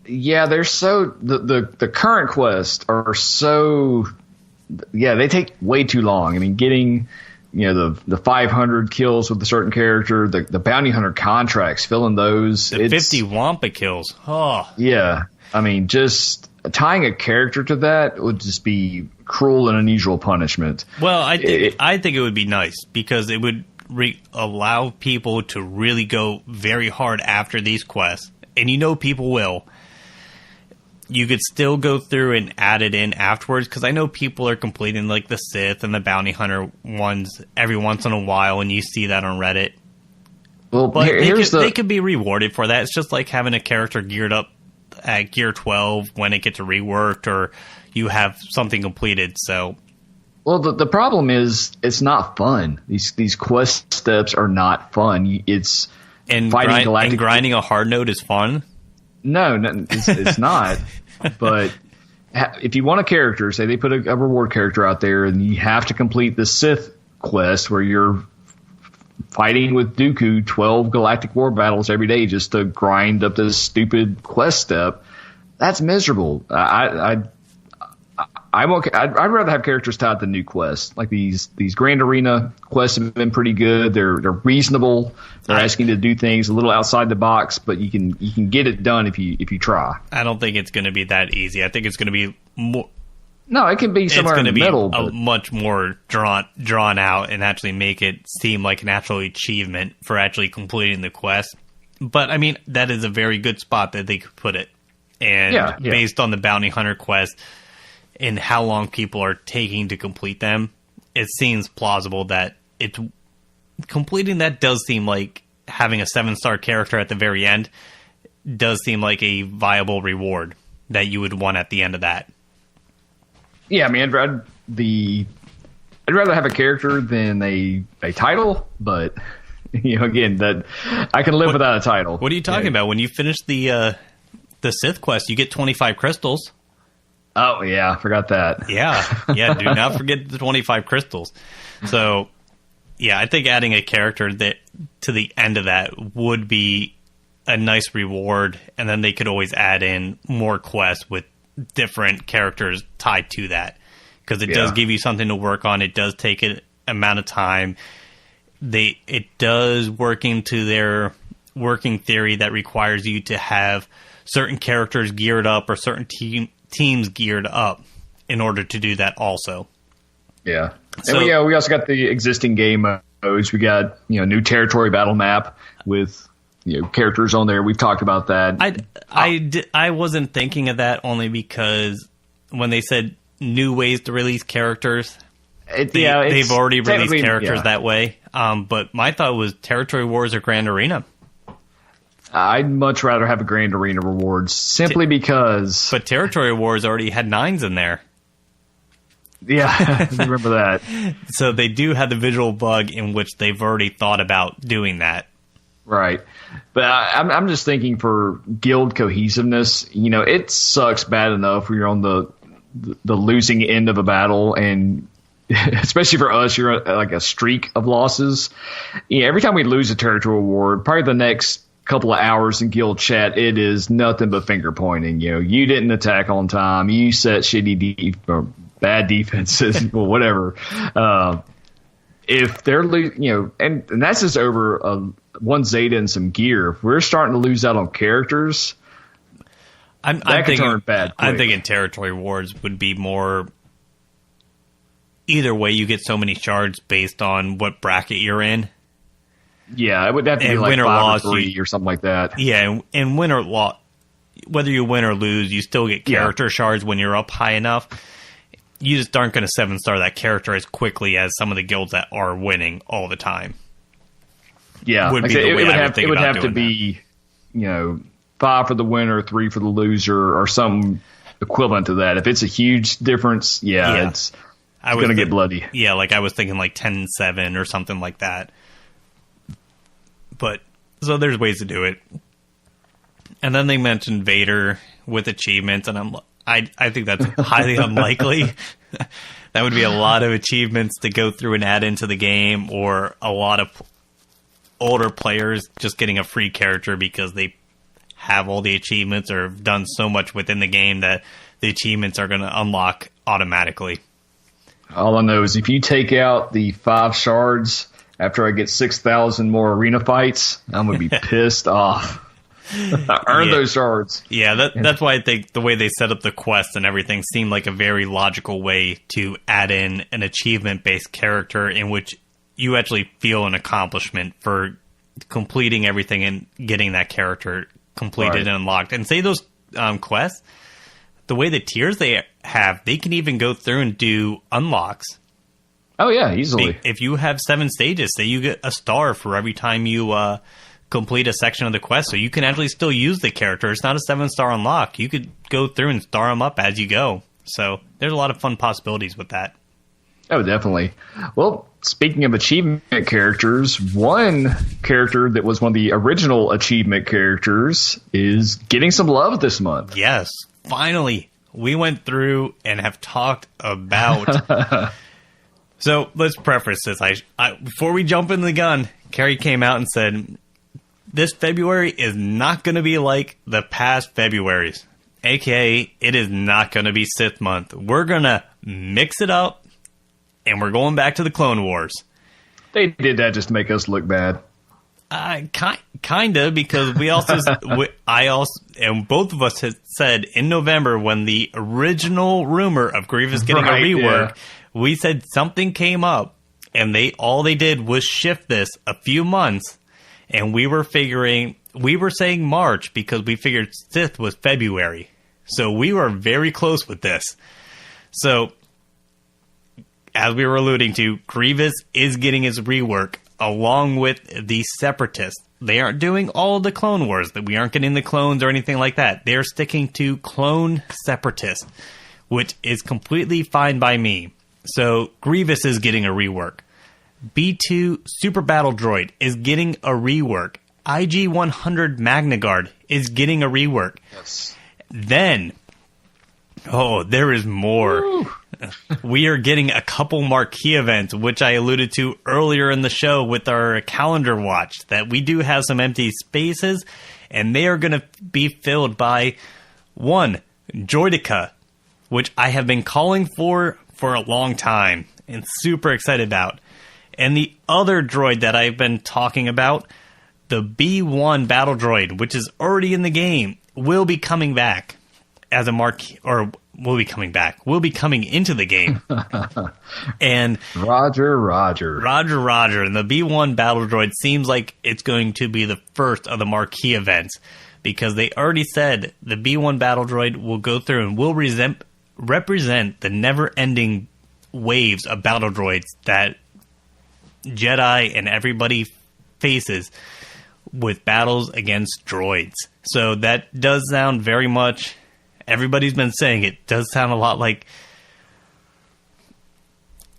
Yeah, they're so the current quests are so they take way too long. I mean, getting the 500 kills with a certain character, the Bounty Hunter contracts, filling those, the 50 Wampa kills. Oh yeah, I mean, just tying a character to that would just be cruel and unusual punishment. Well, I think it would be nice because it would allow people to really go very hard after these quests, and people will. You could still go through and add it in afterwards because I know people are completing like the Sith and the Bounty Hunter ones every once in a while, and you see that on Reddit. Well, but they could be rewarded for that. It's just like having a character geared up at Gear 12 when it gets reworked or you have something completed. So, well, the problem is it's not fun. These quest steps are not fun. It's fighting galactic and grinding a hard node is fun. No, it's not. But if you want a character, say they put a reward character out there, and you have to complete the Sith quest where you're fighting with Dooku 12 galactic war battles every day just to grind up this stupid quest step, that's miserable. I'd rather have characters tied to new quests. Like these Grand Arena quests have been pretty good. They're reasonable. They're asking you to do things a little outside the box, but you can get it done if you try. I don't think it's going to be that easy. I think it's going to be more. No, it can be somewhere in the middle. It's going to be much more drawn out and actually make it seem like an actual achievement for actually completing the quest. But I mean, that is a very good spot that they could put it. And based on the Bounty Hunter quest, in how long people are taking to complete them, it seems plausible that completing that does seem like having a 7-star character at the very end does seem like a viable reward that you would want at the end of that. Yeah, I mean, I'd rather have a character than a title, but again, that I can live without a title. What are you talking about? When you finish the Sith quest, you get 25 crystals. Oh yeah, I forgot that. Yeah. Do not forget the 25 crystals. So, yeah, I think adding a character that to the end of that would be a nice reward, and then they could always add in more quests with different characters tied to that, because it does give you something to work on. It does take an amount of time. It does work into their working theory that requires you to have certain characters geared up or certain teams geared up in order to do that also. Yeah. So, and we also got the existing game modes. We got new territory battle map with characters on there. We've talked about that. I wasn't thinking of that only because when they said new ways to release characters, they've already released characters that way. But my thought was Territory Wars or Grand Arena. I'd much rather have a Grand Arena rewards simply because. But Territory Wars already had 9s in there. Yeah, I remember that. So they do have the visual bug in which they've already thought about doing that. Right. But I'm just thinking for guild cohesiveness, it sucks bad enough when you're on the losing end of a battle, and especially for us, you're like a streak of losses. Every time we lose a territory award, probably the next couple of hours in guild chat, it is nothing but finger pointing. You didn't attack on time. You set shitty or bad defenses, well, whatever. If they're and that's just over one Zeta and some gear. If we're starting to lose out on characters, I'm thinking bad. I'm thinking Territory Wars would be more. Either way, you get so many shards based on what bracket you're in. Yeah, it would have to be like win or 5 loss, or 3 or something like that. Yeah, and win or loss, whether you win or lose, you still get character shards when you're up high enough. You just aren't going to 7-star that character as quickly as some of the guilds that are winning all the time. Yeah, it would have to be, 5 for the winner, 3 for the loser, or some equivalent to that. If it's a huge difference, it's going to get bloody. Yeah, like I was thinking like 10-7 or something like that. But so there's ways to do it. And then they mentioned Vader with achievements, and I think that's highly unlikely. That would be a lot of achievements to go through and add into the game, or a lot of older players just getting a free character because they have all the achievements or have done so much within the game that the achievements are going to unlock automatically. All I know is if you take out the 5 shards after I get 6,000 more arena fights, I'm going to be pissed off. I earned those shards. Yeah, that's why I think the way they set up the quests and everything seemed like a very logical way to add in an achievement-based character in which you actually feel an accomplishment for completing everything and getting that character completed and unlocked. And say those quests, the way the tiers they have, they can even go through and do unlocks. Oh, yeah, easily. If you have 7 stages, say you get a star for every time you complete a section of the quest, so you can actually still use the character. It's not a 7-star unlock. You could go through and star them up as you go. So there's a lot of fun possibilities with that. Oh, definitely. Well, speaking of achievement characters, one character that was one of the original achievement characters is getting some love this month. Yes, finally. We went through and have talked about... So let's preface this. Before we jump in the gun, Carrie came out and said, this February is not going to be like the past Februaries. AKA, it is not going to be Sith month. We're going to mix it up, and we're going back to the Clone Wars. They did that just to make us look bad. Kind of, because and both of us had said in November when the original rumor of Grievous getting a rework, we said something came up, and all they did was shift this a few months, and we were saying March because we figured Sith was February. So we were very close with this. So, as we were alluding to, Grievous is getting his rework along with the Separatists. They aren't doing all of the Clone Wars. That we aren't getting the clones or anything like that. They're sticking to Clone Separatists, which is completely fine by me. So, Grievous is getting a rework. B2 Super Battle Droid is getting a rework. IG-100 Magna Guard is getting a rework. Yes. Then, there is more. Woo. We are getting a couple marquee events, which I alluded to earlier in the show with our calendar watch, that we do have some empty spaces, and they are going to be filled by, one, Droideka, which I have been calling for a long time and super excited about. And the other droid that I've been talking about, the B1 battle droid, which is already in the game, will be coming back as a marquee, or will be coming into the game. And Roger. And the B1 battle droid seems like it's going to be the first of the marquee events, because they already said the B1 battle droid will go through and will represent the never-ending waves of battle droids that Jedi and everybody faces with battles against droids. So that does sound very much, everybody's been saying it, does sound a lot like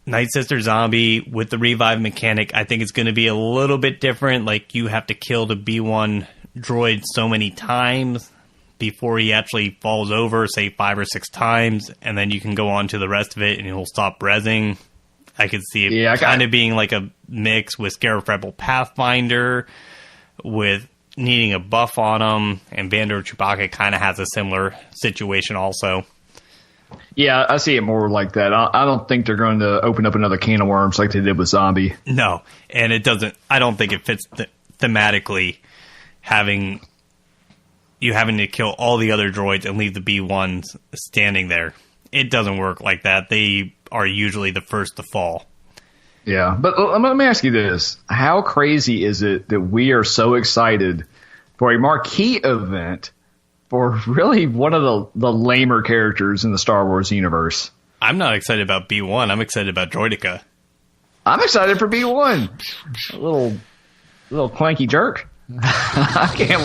Night Sister Zombie with the revive mechanic. I think it's going to be a little bit different. Like, you have to kill the B1 droid so many times before he actually falls over, say 5 or 6 times, and then you can go on to the rest of it and he'll stop rezzing. I could see it kind of being like a mix with Scarif Rebel Pathfinder, with needing a buff on him, and Bando Chewbacca kind of has a similar situation also. Yeah, I see it more like that. I don't think they're going to open up another can of worms like they did with Zombie. No, and it doesn't. I don't think it fits thematically having to kill all the other droids and leave the B1s standing there. It doesn't work like that. They are usually the first to fall. Yeah, but let me ask you this. How crazy is it that we are so excited for a marquee event for really one of the lamer characters in the Star Wars universe? I'm not excited about B1. I'm excited about Droideka. I'm excited for B1. A little clanky jerk. I can't.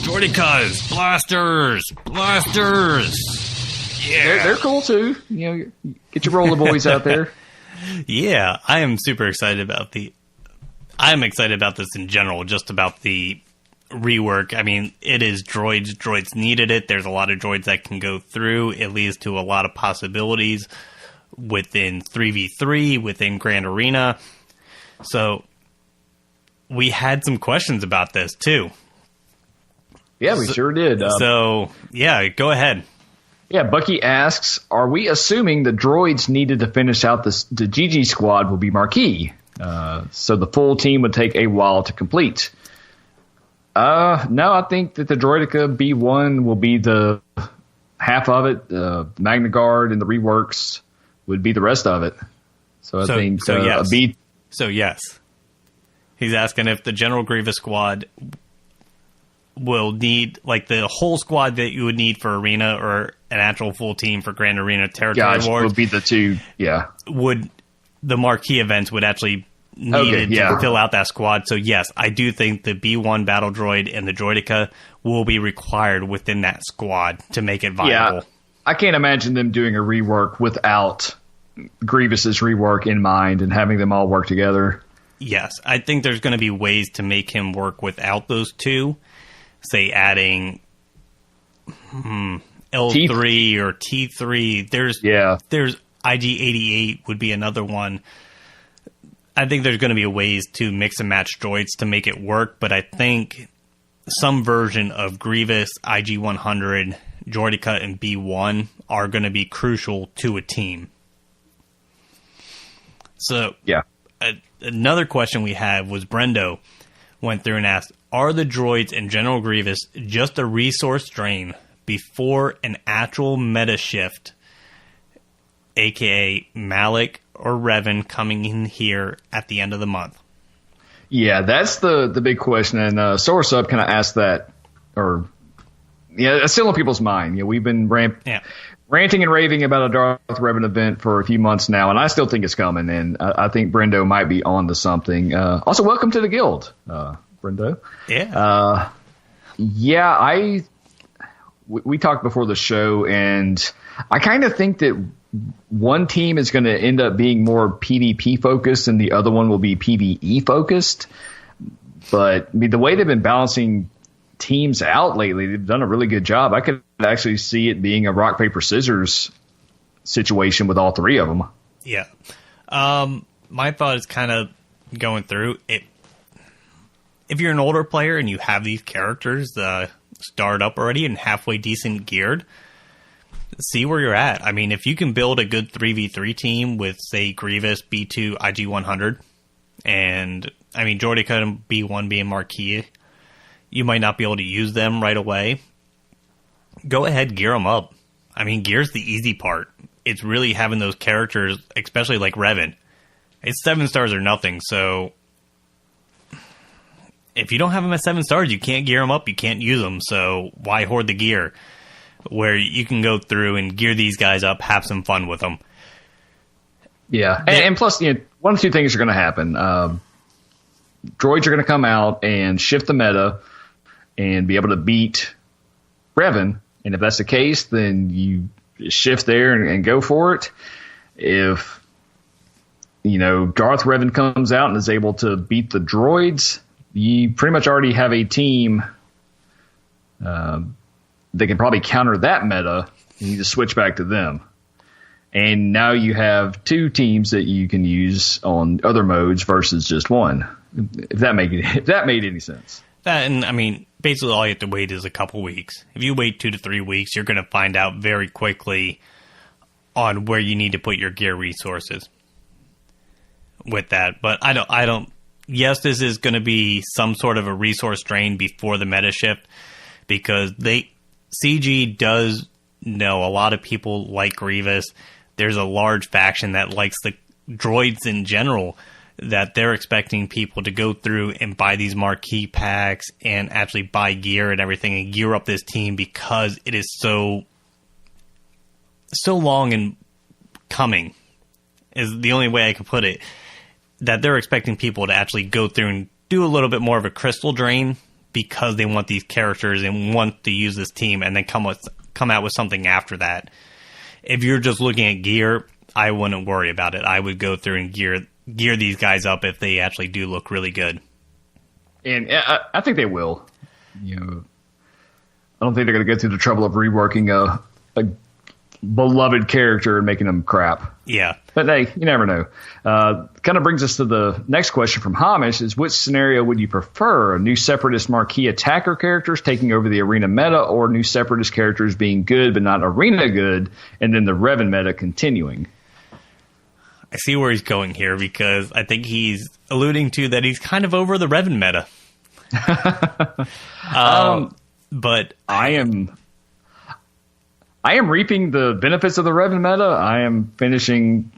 Droidekas, blasters. Yeah, they're cool too. You know, get your roller boys out there. Yeah, I am super excited about I'm excited about this in general, just about the rework. I mean, it is droids. Droids needed it. There's a lot of droids that can go through. It leads to a lot of possibilities within 3v3, within Grand Arena. So we had some questions about this too. Yeah, we sure did. So, yeah, go ahead. Yeah, Bucky asks, are we assuming the droids needed to finish out the GG squad will be marquee? So the full team would take a while to complete. No, I think that the Droideka B1 will be the half of it. Magna Guard and the reworks would be the rest of it. So yes. So yes. He's asking if the General Grievous squad will need, like, the whole squad that you would need for Arena, or an actual full team for Grand Arena Territory Wars. Would be the two, yeah. Would the marquee events would actually needed to fill out that squad. So yes, I do think the B1 battle droid and the Droideka will be required within that squad to make it viable. Yeah, I can't imagine them doing a rework without Grievous's rework in mind and having them all work together. Yes, I think there's going to be ways to make him work without those two. Say adding L3 or T3. There's IG-88 would be another one. I think there's going to be ways to mix and match droids to make it work, but I think some version of Grievous, IG-100, Droideka, and B1 are going to be crucial to a team. So, yeah. Another question we had was Brendo went through and asked, are the droids in General Grievous just a resource drain before an actual meta shift, aka Malik or Revan coming in here at the end of the month? Yeah, that's the big question, and SourceUp kind of asked that, or it's still on people's mind. We've been ranting and raving about a Darth Revan event for a few months now, and I still think it's coming, and I think Brendo might be on to something. Also, welcome to the guild, Brendo. Yeah. We talked before the show, and I kind of think that one team is going to end up being more PvP focused and the other one will be PvE focused. But I mean, the way they've been balancing teams out lately, they've done a really good job. I could actually see it being a rock, paper, scissors situation with all three of them. Yeah. My thought is kind of going through it. If you're an older player and you have these characters started up already and halfway decent geared, see where you're at. I mean, if you can build a good 3v3 team with, say, Grievous, B2, IG-100, and, I mean, Droideka and B1 being Marquis, you might not be able to use them right away. Go ahead, gear them up. I mean, gear's the easy part. It's really having those characters, especially like Revan. It's 7 stars or nothing, so if you don't have them at 7 stars, you can't gear them up, you can't use them, so why hoard the gear? Where you can go through and gear these guys up, have some fun with them. Yeah, and plus, one of two things are going to happen. Droids are going to come out and shift the meta and be able to beat Revan. And if that's the case, then you shift there and go for it. If, Darth Revan comes out and is able to beat the droids, you pretty much already have a team that can probably counter that meta, and you just switch back to them. And now you have two teams that you can use on other modes versus just one. If that made any sense. And I mean, basically all you have to wait is a couple weeks. If you wait 2 to 3 weeks, you're going to find out very quickly on where you need to put your gear resources with that. But I don't. Yes, this is going to be some sort of a resource drain before the meta shift, because CG does know a lot of people like Grievous. There's a large faction that likes the droids in general, that they're expecting people to go through and buy these marquee packs and actually buy gear and everything and gear up this team, because it is so long in coming, is the only way I can put it, that they're expecting people to actually go through and do a little bit more of a crystal drain because they want these characters and want to use this team, and then come out with something after that. If you're just looking at gear, I wouldn't worry about it. I would go through and gear these guys up if they actually do look really good. And I think they will. I don't think they're going to go through the trouble of reworking a beloved character and making them crap. Yeah. But hey, you never know. Kind of brings us to the next question from Hamish is, which scenario would you prefer? New Separatist Marquee attacker characters taking over the arena meta, or new Separatist characters being good but not arena good, and then the Revan meta continuing? I see where he's going here, because I think he's alluding to that he's kind of over the Revan meta. But I am reaping the benefits of the Revan meta. I am finishing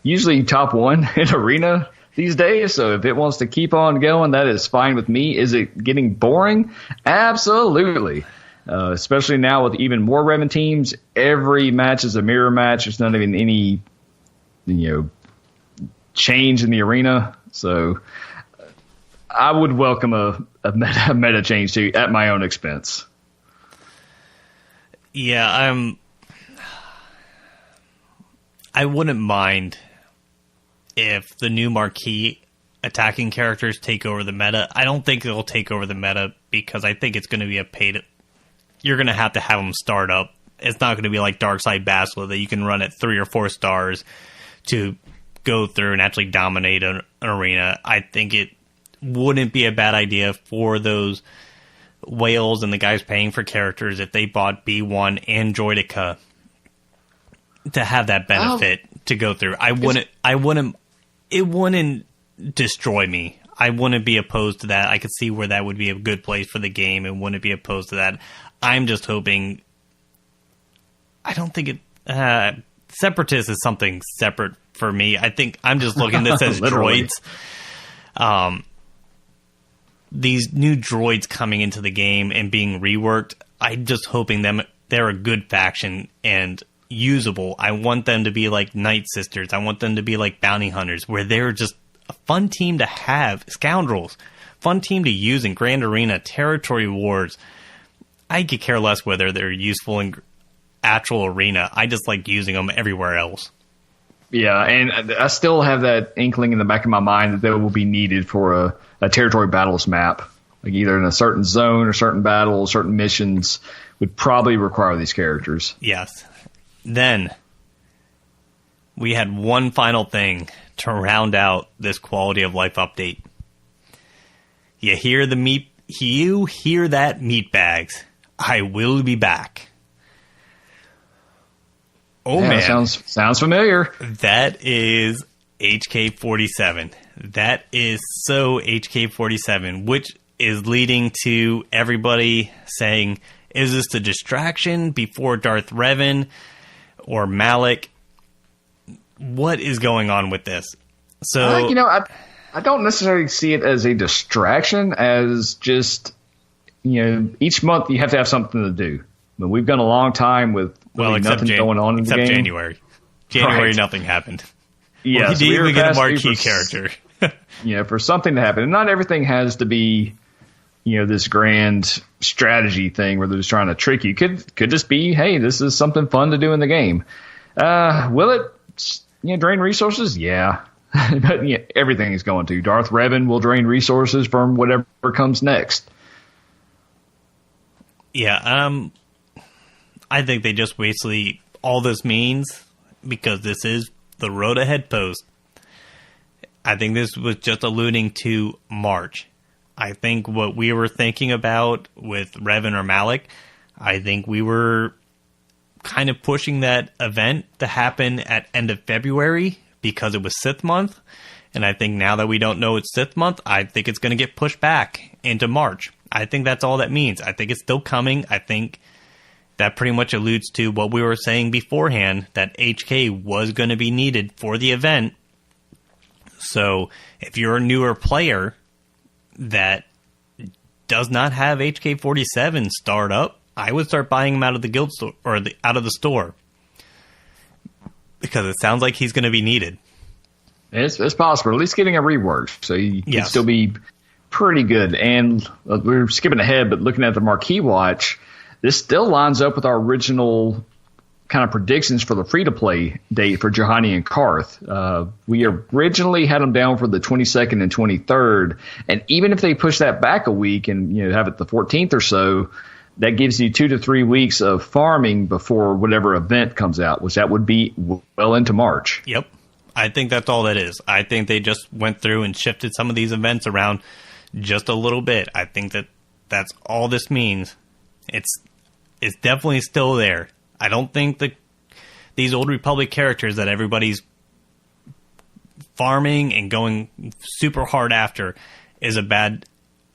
usually top 1 in arena these days. So if it wants to keep on going, that is fine with me. Is it getting boring? Absolutely. Especially now with even more Revan teams. Every match is a mirror match. There's not even any, change in the arena. So I would welcome a meta change too, at my own expense. Yeah, I wouldn't mind if the new marquee attacking characters take over the meta. I don't think they'll take over the meta, because I think it's going to be you're going to have them start up. It's not going to be like Darkside Bastila that you can run at 3 or 4 stars to go through and actually dominate an arena. I think it wouldn't be a bad idea for those whales and the guys paying for characters, if they bought B1 and Droideka, to have that benefit to go through. It wouldn't destroy me. I wouldn't be opposed to that. I could see where that would be a good place for the game and wouldn't be opposed to that. I'm just hoping, I don't think Separatist is something separate for me. I think I'm just looking at this as droids. These new droids coming into the game and being reworked, I'm just hoping they're a good faction and usable. I want them to be like Night Sisters. I want them to be like Bounty Hunters, where they're just a fun team to have. Scoundrels. Fun team to use in Grand Arena, Territory Wars. I could care less whether they're useful in actual arena. I just like using them everywhere else. Yeah, and I still have that inkling in the back of my mind that they will be needed for a territory battles map. Like either in a certain zone or certain battles, certain missions would probably require these characters. Yes. Then we had one final thing to round out this quality of life update. You hear that, meat bags. I will be back. Oh, yeah, man. Sounds familiar. That is HK47. That is so HK47, which is leading to everybody saying, is this a distraction before Darth Revan or Malak? What is going on with this? So, I don't necessarily see it as a distraction, as just, each month you have to have something to do. But we've gone a long time with nothing going on in the game. Except January. Right. Nothing happened. Yes, we didn't even get a marquee character. For something to happen. And not everything has to be, this grand strategy thing where they're just trying to trick you. Could just be, hey, this is something fun to do in the game. Will it, drain resources? Yeah. But everything is going to. Darth Revan will drain resources from whatever comes next. Yeah, I think they just basically, all this means, because this is the road ahead post, I think this was just alluding to March. I think what we were thinking about with Revan or Malak, I think we were kind of pushing that event to happen at end of February because it was Sith month. And I think now that we don't know it's Sith month, I think it's going to get pushed back into March. I think that's all that means. I think it's still coming. I think that pretty much alludes to what we were saying beforehand, that HK was going to be needed for the event. So if you're a newer player that does not have HK47 start up, I would start buying him out of the guild store or out of the store, because it sounds like he's going to be needed. It's possible. At least getting a rework, so he can still be pretty good. And we're skipping ahead, but looking at the Marquee Watch, this still lines up with our original kind of predictions for the free-to-play date for Juhani and Karth. We originally had them down for the 22nd and 23rd, and even if they push that back a week and have it the 14th or so, that gives you 2 to 3 weeks of farming before whatever event comes out, which that would be well into March. Yep. I think that's all that is. I think they just went through and shifted some of these events around just a little bit. I think that's all this means. It's definitely still there. I don't think that these Old Republic characters that everybody's farming and going super hard after is a bad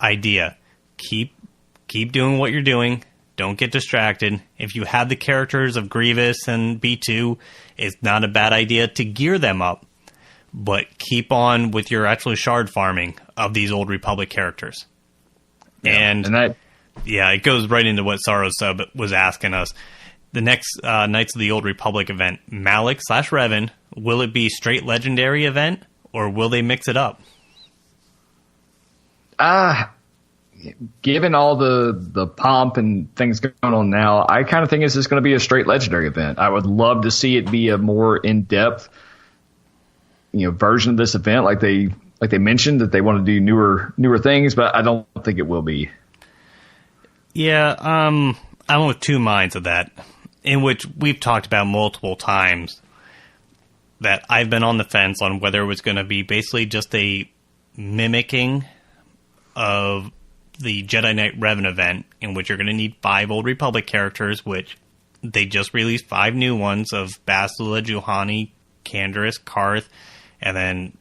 idea. Keep doing what you're doing. Don't get distracted. If you have the characters of Grievous and B2, it's not a bad idea to gear them up. But keep on with your actual shard farming of these Old Republic characters. Yeah, it goes right into what Sorrow Sub was asking us. The next Knights of the Old Republic event, Malak/Revan, will it be straight legendary event, or will they mix it up? Given all the pomp and things going on now, I kind of think it's just going to be a straight legendary event. I would love to see it be a more in-depth, version of this event, like they mentioned that they want to do newer things, but I don't think it will be. Yeah, I'm with two minds of that, in which we've talked about multiple times that I've been on the fence on whether it was going to be basically just a mimicking of the Jedi Knight Revan event, in which you're going to need 5 Old Republic characters, which they just released 5 new ones of Bastila, Juhani, Canderous, Karth, and then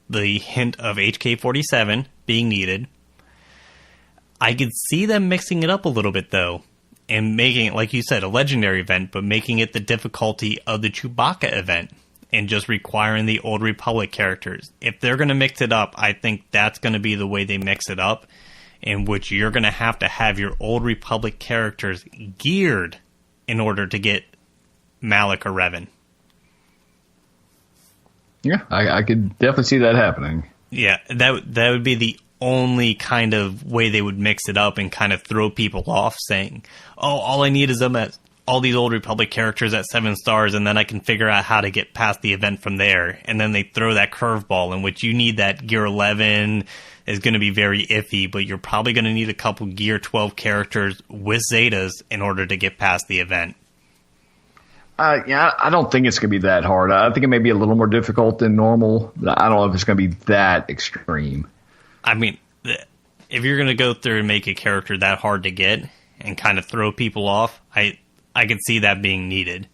the hint of HK47 being needed. I could see them mixing it up a little bit, though, and making it, like you said, a legendary event, but making it the difficulty of the Chewbacca event, and just requiring the Old Republic characters. If they're going to mix it up, I think that's going to be the way they mix it up, in which you're going to have your Old Republic characters geared in order to get Malak or Revan. Yeah, I could definitely see that happening. Yeah, that would be the only kind of way they would mix it up and kind of throw people off, saying, oh, all I need is them at all these Old Republic characters at 7 stars, and then I can figure out how to get past the event from there. And then they throw that curveball in which you need that Gear 11 is going to be very iffy, but you're probably going to need a couple Gear 12 characters with Zetas in order to get past the event. Yeah, I don't think it's going to be that hard. I think it may be a little more difficult than normal. I don't know if it's going to be that extreme. I mean, if you're going to go through and make a character that hard to get and kind of throw people off, I could see that being needed.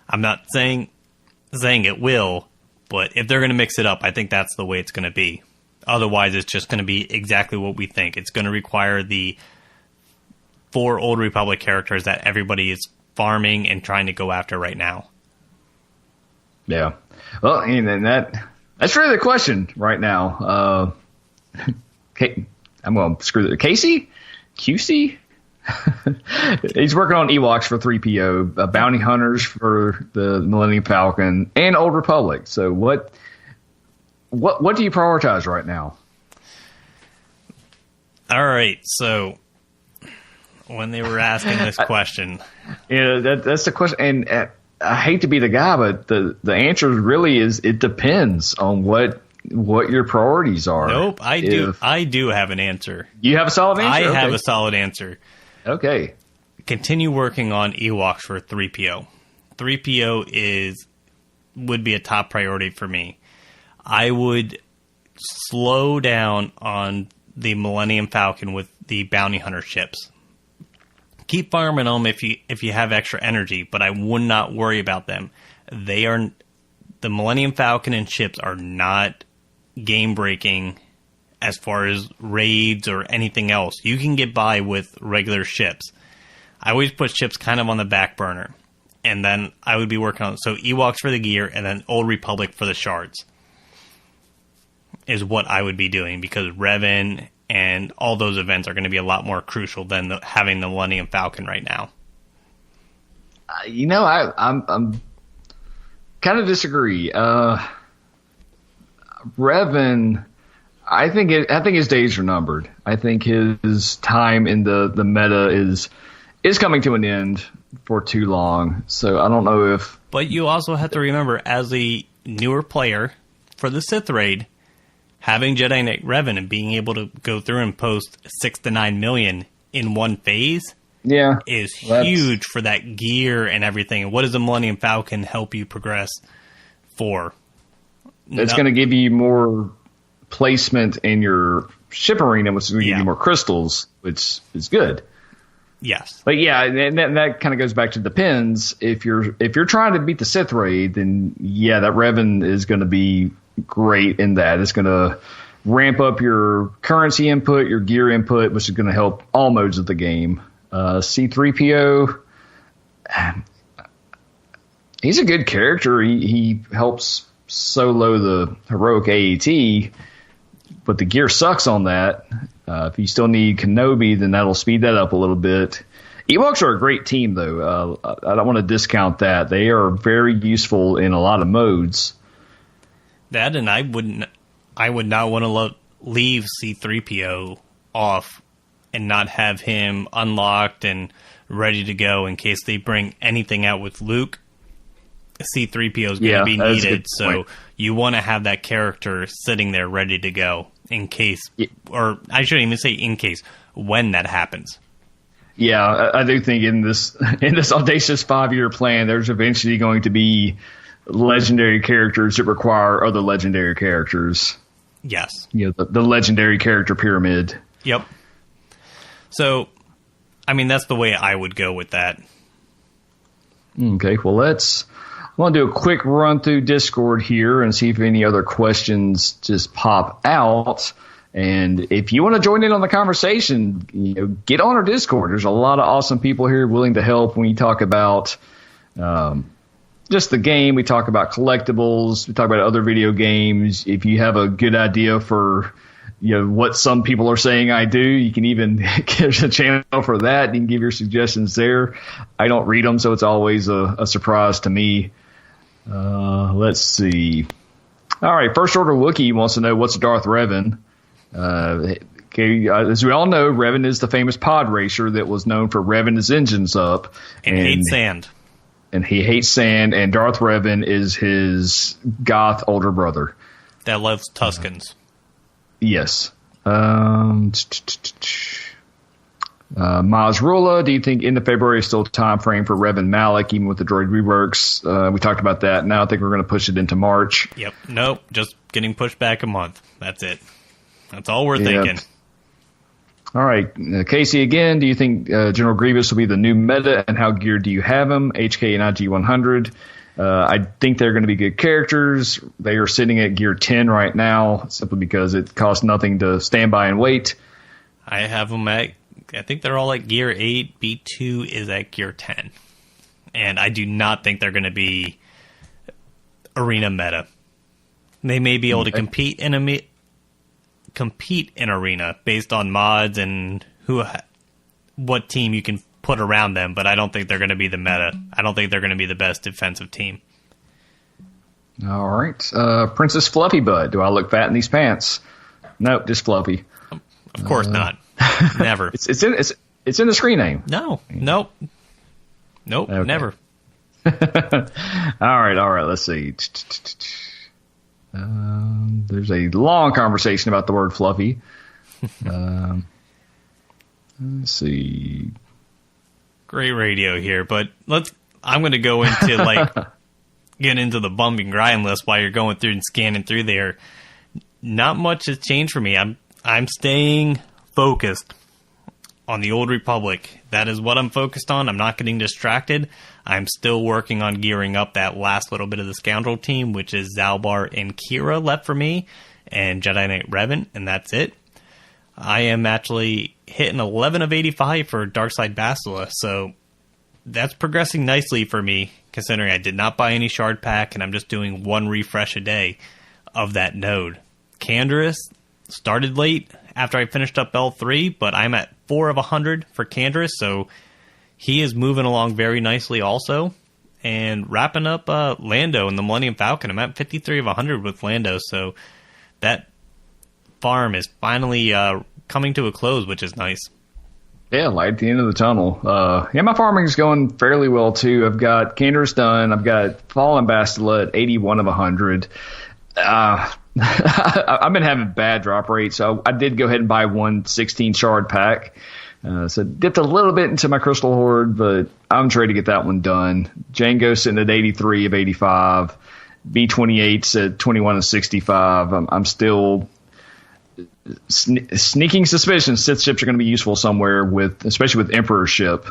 I'm not saying it will, but if they're going to mix it up, I think that's the way it's going to be. Otherwise, it's just going to be exactly what we think. It's going to require the 4 Old Republic characters that everybody is farming and trying to go after right now. Yeah. Well, and that's really the question right now. I'm going to screw it. Casey? QC? He's working on Ewoks for 3PO, bounty hunters for the Millennium Falcon, and Old Republic. So what do you prioritize right now? All right, so when they were asking this question, that's the question, and I hate to be the guy, but the answer really is it depends on what your priorities are. Nope, I do have an answer. You have a solid answer? I have a solid answer. Okay. Continue working on Ewoks for 3PO. 3PO would be a top priority for me. I would slow down on the Millennium Falcon with the bounty hunter ships. Keep farming them if you have extra energy, but I would not worry about them. The Millennium Falcon and ships are not game breaking as far as raids or anything else. You can get by with regular ships. I always put ships kind of on the back burner. And then I would be working on Ewoks for the gear and then Old Republic for the shards is what I would be doing, because Revan and all those events are going to be a lot more crucial than having the Millennium Falcon right now. I'm kind of disagree. Revan, I think his days are numbered. I think his time in the meta is coming to an end for too long. So I don't know if. But you also have to remember, as a newer player for the Sith raid, having Jedi Knight Revan and being able to go through and post 6 to 9 million in one phase, is huge for that gear and everything. And what does the Millennium Falcon help you progress for? It's going to give you more placement in your ship arena, which is going to give you more crystals, which is good. Yes. But yeah, and that kind of goes back to depends. If you're trying to beat the Sith raid, then yeah, that Revan is going to be great in that. It's going to ramp up your currency input, your gear input, which is going to help all modes of the game. C-3PO, he's a good character. He helps solo the heroic AAT, but the gear sucks on that. If you still need Kenobi, then that'll speed that up a little bit. Ewoks are a great team, though. I don't want to discount that. They are very useful in a lot of modes. That, and I would not want to leave C-3PO off and not have him unlocked and ready to go in case they bring anything out with Luke. C-3PO is going to be needed, so you want to have that character sitting there ready to go in case, or I shouldn't even say in case, when that happens. Yeah, I do think in this audacious 5-year plan, there's eventually going to be legendary characters that require other legendary characters. Yes. The legendary character pyramid. Yep. So, I mean, that's the way I would go with that. Okay, well, I want to do a quick run through Discord here and see if any other questions just pop out. And if you want to join in on the conversation, get on our Discord. There's a lot of awesome people here willing to help when we talk about just the game. We talk about collectibles. We talk about other video games. If you have a good idea for what some people are saying I do. You can even get a channel for that. You can give your suggestions there. I don't read them, so it's always a surprise to me. Let's see. All right, First Order Wookiee wants to know what's Darth Revan. As we all know, Revan is the famous pod racer that was known for revving his engines up. And hates sand. And he hates sand, and Darth Revan is his goth older brother. That loves Tuskens. Yes. Miles Rula, do you think end of February is still time frame for Revan Malak, even with the droid reworks? We talked about that. Now I think we're going to push it into March. Yep. Nope. Just getting pushed back a month. That's it. That's all we're thinking. All right. Casey, again, do you think General Grievous will be the new meta, and how geared do you have him? HK and IG-100. I think they're going to be good characters. They are sitting at gear 10 right now, simply because it costs nothing to stand by and wait. I have them at, I think they're all at gear 8. B2 is at gear 10. And I do not think they're going to be arena meta. They may be able to compete in arena based on mods and what team you can put around them, but I don't think they're going to be the meta. I don't think they're going to be the best defensive team. All right. Princess Fluffy Bud. Do I look fat in these pants? Nope, just fluffy. Of course not. Never. It's in the screen name. No. Nope. Okay. Never. All right. Let's see. There's a long conversation about the word fluffy. Let's see. Great radio here, but I'm going to go into get into the bump and grind list while you're going through and scanning through there. Not much has changed for me. I'm staying focused on the Old Republic. That is what I'm focused on. I'm not getting distracted. I'm still working on gearing up that last little bit of the Scoundrel team, which is Zalbar and Kira left for me, and Jedi Knight Revan, and that's it. I am actually hitting 11 of 85 for Darkside Bastila, so that's progressing nicely for me, considering I did not buy any shard pack, and I'm just doing one refresh a day of that node. Canderous started late after I finished up L3, but I'm at 4 of 100 for Canderous, so he is moving along very nicely also. And wrapping up Lando and the Millennium Falcon, I'm at 53 of 100 with Lando, so that farm is finally coming to a close, which is nice. Yeah, light at the end of the tunnel. My farming is going fairly well, too. I've got Canderous done. I've got Fallen Bastila at 81 of 100. I've been having bad drop rates, so I did go ahead and buy 116 shard pack. So dipped a little bit into my Crystal Horde, but I'm trying to get that one done. Django sitting at 83 of 85. B-28's at 21 of 65. I'm still sneaking suspicion Sith ships are going to be useful somewhere, especially with Emperor ship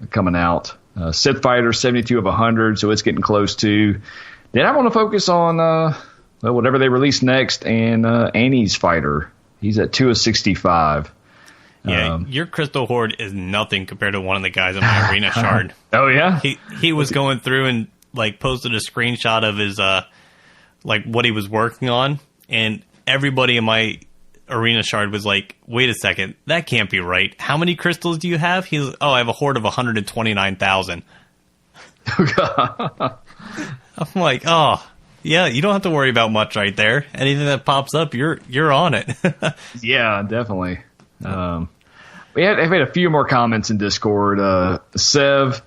coming out. Sith Fighter 72 of 100, so it's getting close to. Then I want to focus on whatever they release next, and Annie's Fighter. He's at 2 of 65. Yeah, your Crystal Horde is nothing compared to one of the guys in my arena shard. Oh yeah, he was going through and posted a screenshot of his what he was working on, and everybody in my arena shard was like, "Wait a second, that can't be right. How many crystals do you have?" He's, "Oh, I have a horde of 129,000." I'm like, "Oh, yeah, you don't have to worry about much right there. Anything that pops up, you're on it." Yeah, definitely. We had a few more comments in Discord. Sev,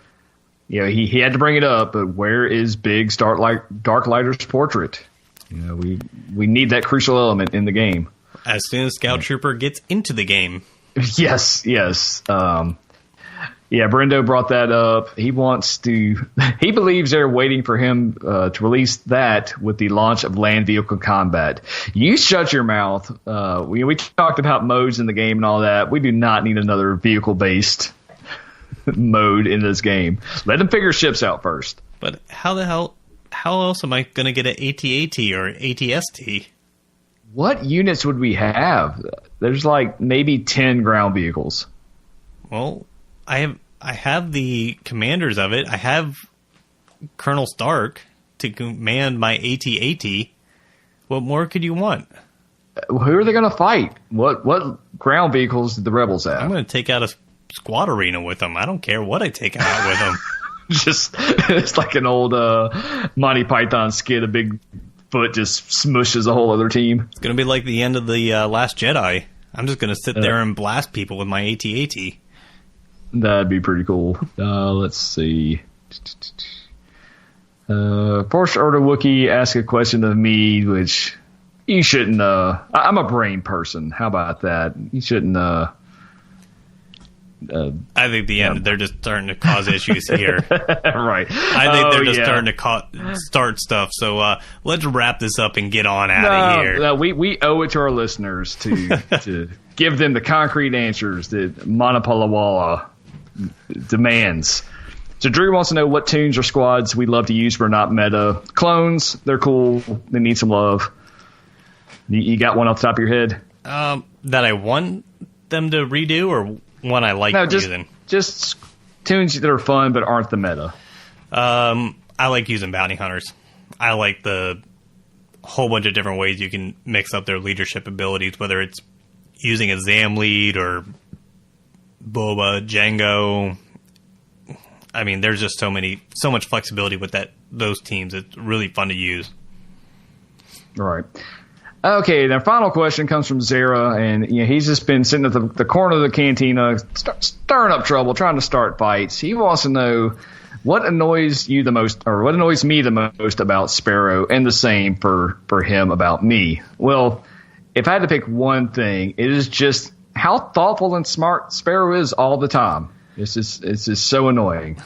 he had to bring it up, but where is Biggs Darklighter's portrait? We need that crucial element in the game. As soon as Scout Trooper gets into the game. Yes. Brendo brought that up. He believes they're waiting for him to release that with the launch of Land Vehicle Combat. You shut your mouth. We talked about modes in the game and all that. We do not need another vehicle-based mode in this game. Let them figure ships out first. But how else am I going to get an AT-AT or ATST? What units would we have? There's maybe 10 ground vehicles. Well, I have the commanders of it. I have Colonel Stark to command my AT-AT. What more could you want? who are they going to fight? What ground vehicles did the rebels have? I'm going to take out a squad arena with them. I don't care what I take out with them. Just it's like an old Monty Python skit. A big foot just smushes a whole other team. It's going to be like the end of the Last Jedi. I'm just going to sit there and blast people with my AT-AT. That'd be pretty cool. Let's see. First Order Wookiee asked a question of me, which you shouldn't. I'm a brain person. How about that? You shouldn't. I think they're just starting to cause issues here. Right. I think they're just starting to start stuff. So let's wrap this up and get on out of here. No, we owe it to our listeners to give them the concrete answers that Monopolawala demands. So Drew wants to know what tunes or squads we love to use for not meta. Clones, they're cool. They need some love. You got one off the top of your head? That I want them to redo, or one I like using? Just tunes that are fun but aren't the meta. I like using bounty hunters. I like the whole bunch of different ways you can mix up their leadership abilities, whether it's using a Zam lead or Boba, Jango. I mean, there's just so much flexibility with those teams. It's really fun to use. Right. Okay, the final question comes from Zara, and he's just been sitting at the corner of the cantina, stirring up trouble, trying to start fights. He wants to know what annoys you the most, or what annoys me the most about Sparrow, and the same for him about me. Well, if I had to pick one thing, it is just how thoughtful and smart Sparrow is all the time. It's just so annoying.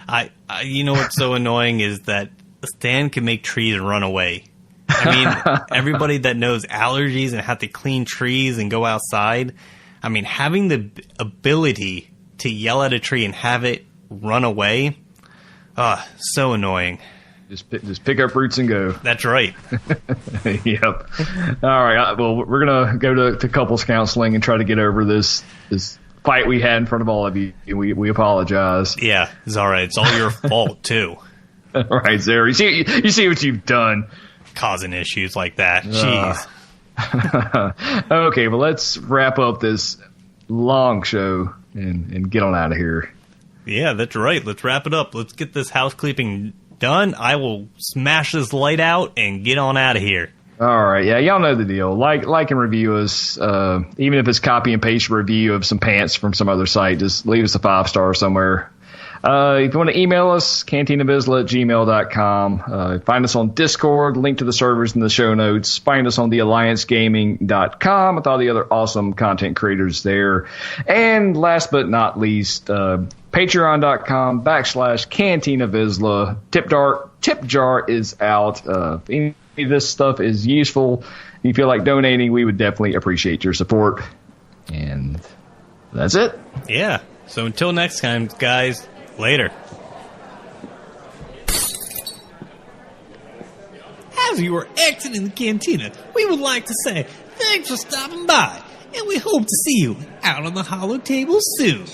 I you know what's so annoying is that Stan can make trees run away. I mean, everybody that knows allergies and have to clean trees and go outside, I mean, having the ability to yell at a tree and have it run away, so annoying. Just pick up roots and go. That's right. Yep. All right. Well, we're gonna go to couples counseling and try to get over this fight we had in front of all of you. We apologize. Yeah, it's all right. It's all your fault too. All right, Zara. You see what you've done. Causing issues like that. Jeez. Okay, well, let's wrap up this long show and get on out of here. Yeah, that's right. Let's wrap it up. Let's get this housekeeping done. I will smash this light out and get on out of here. All right. Yeah, y'all know the deal. Like and review us. Even if it's copy and paste review of some pants from some other site, just leave us a 5-star somewhere. If you want to email us, cantinavizsla@gmail.com. Find us on Discord, link to the servers in the show notes. Find us on thealliancegaming.com with all the other awesome content creators there. And last but not least, patreon.com/cantinavizsla. Tip jar is out. If any of this stuff is useful, if you feel like donating, we would definitely appreciate your support. And that's it. Yeah. So until next time, guys. Later. As you are exiting the cantina, we would like to say thanks for stopping by, and we hope to see you out on the holo table soon.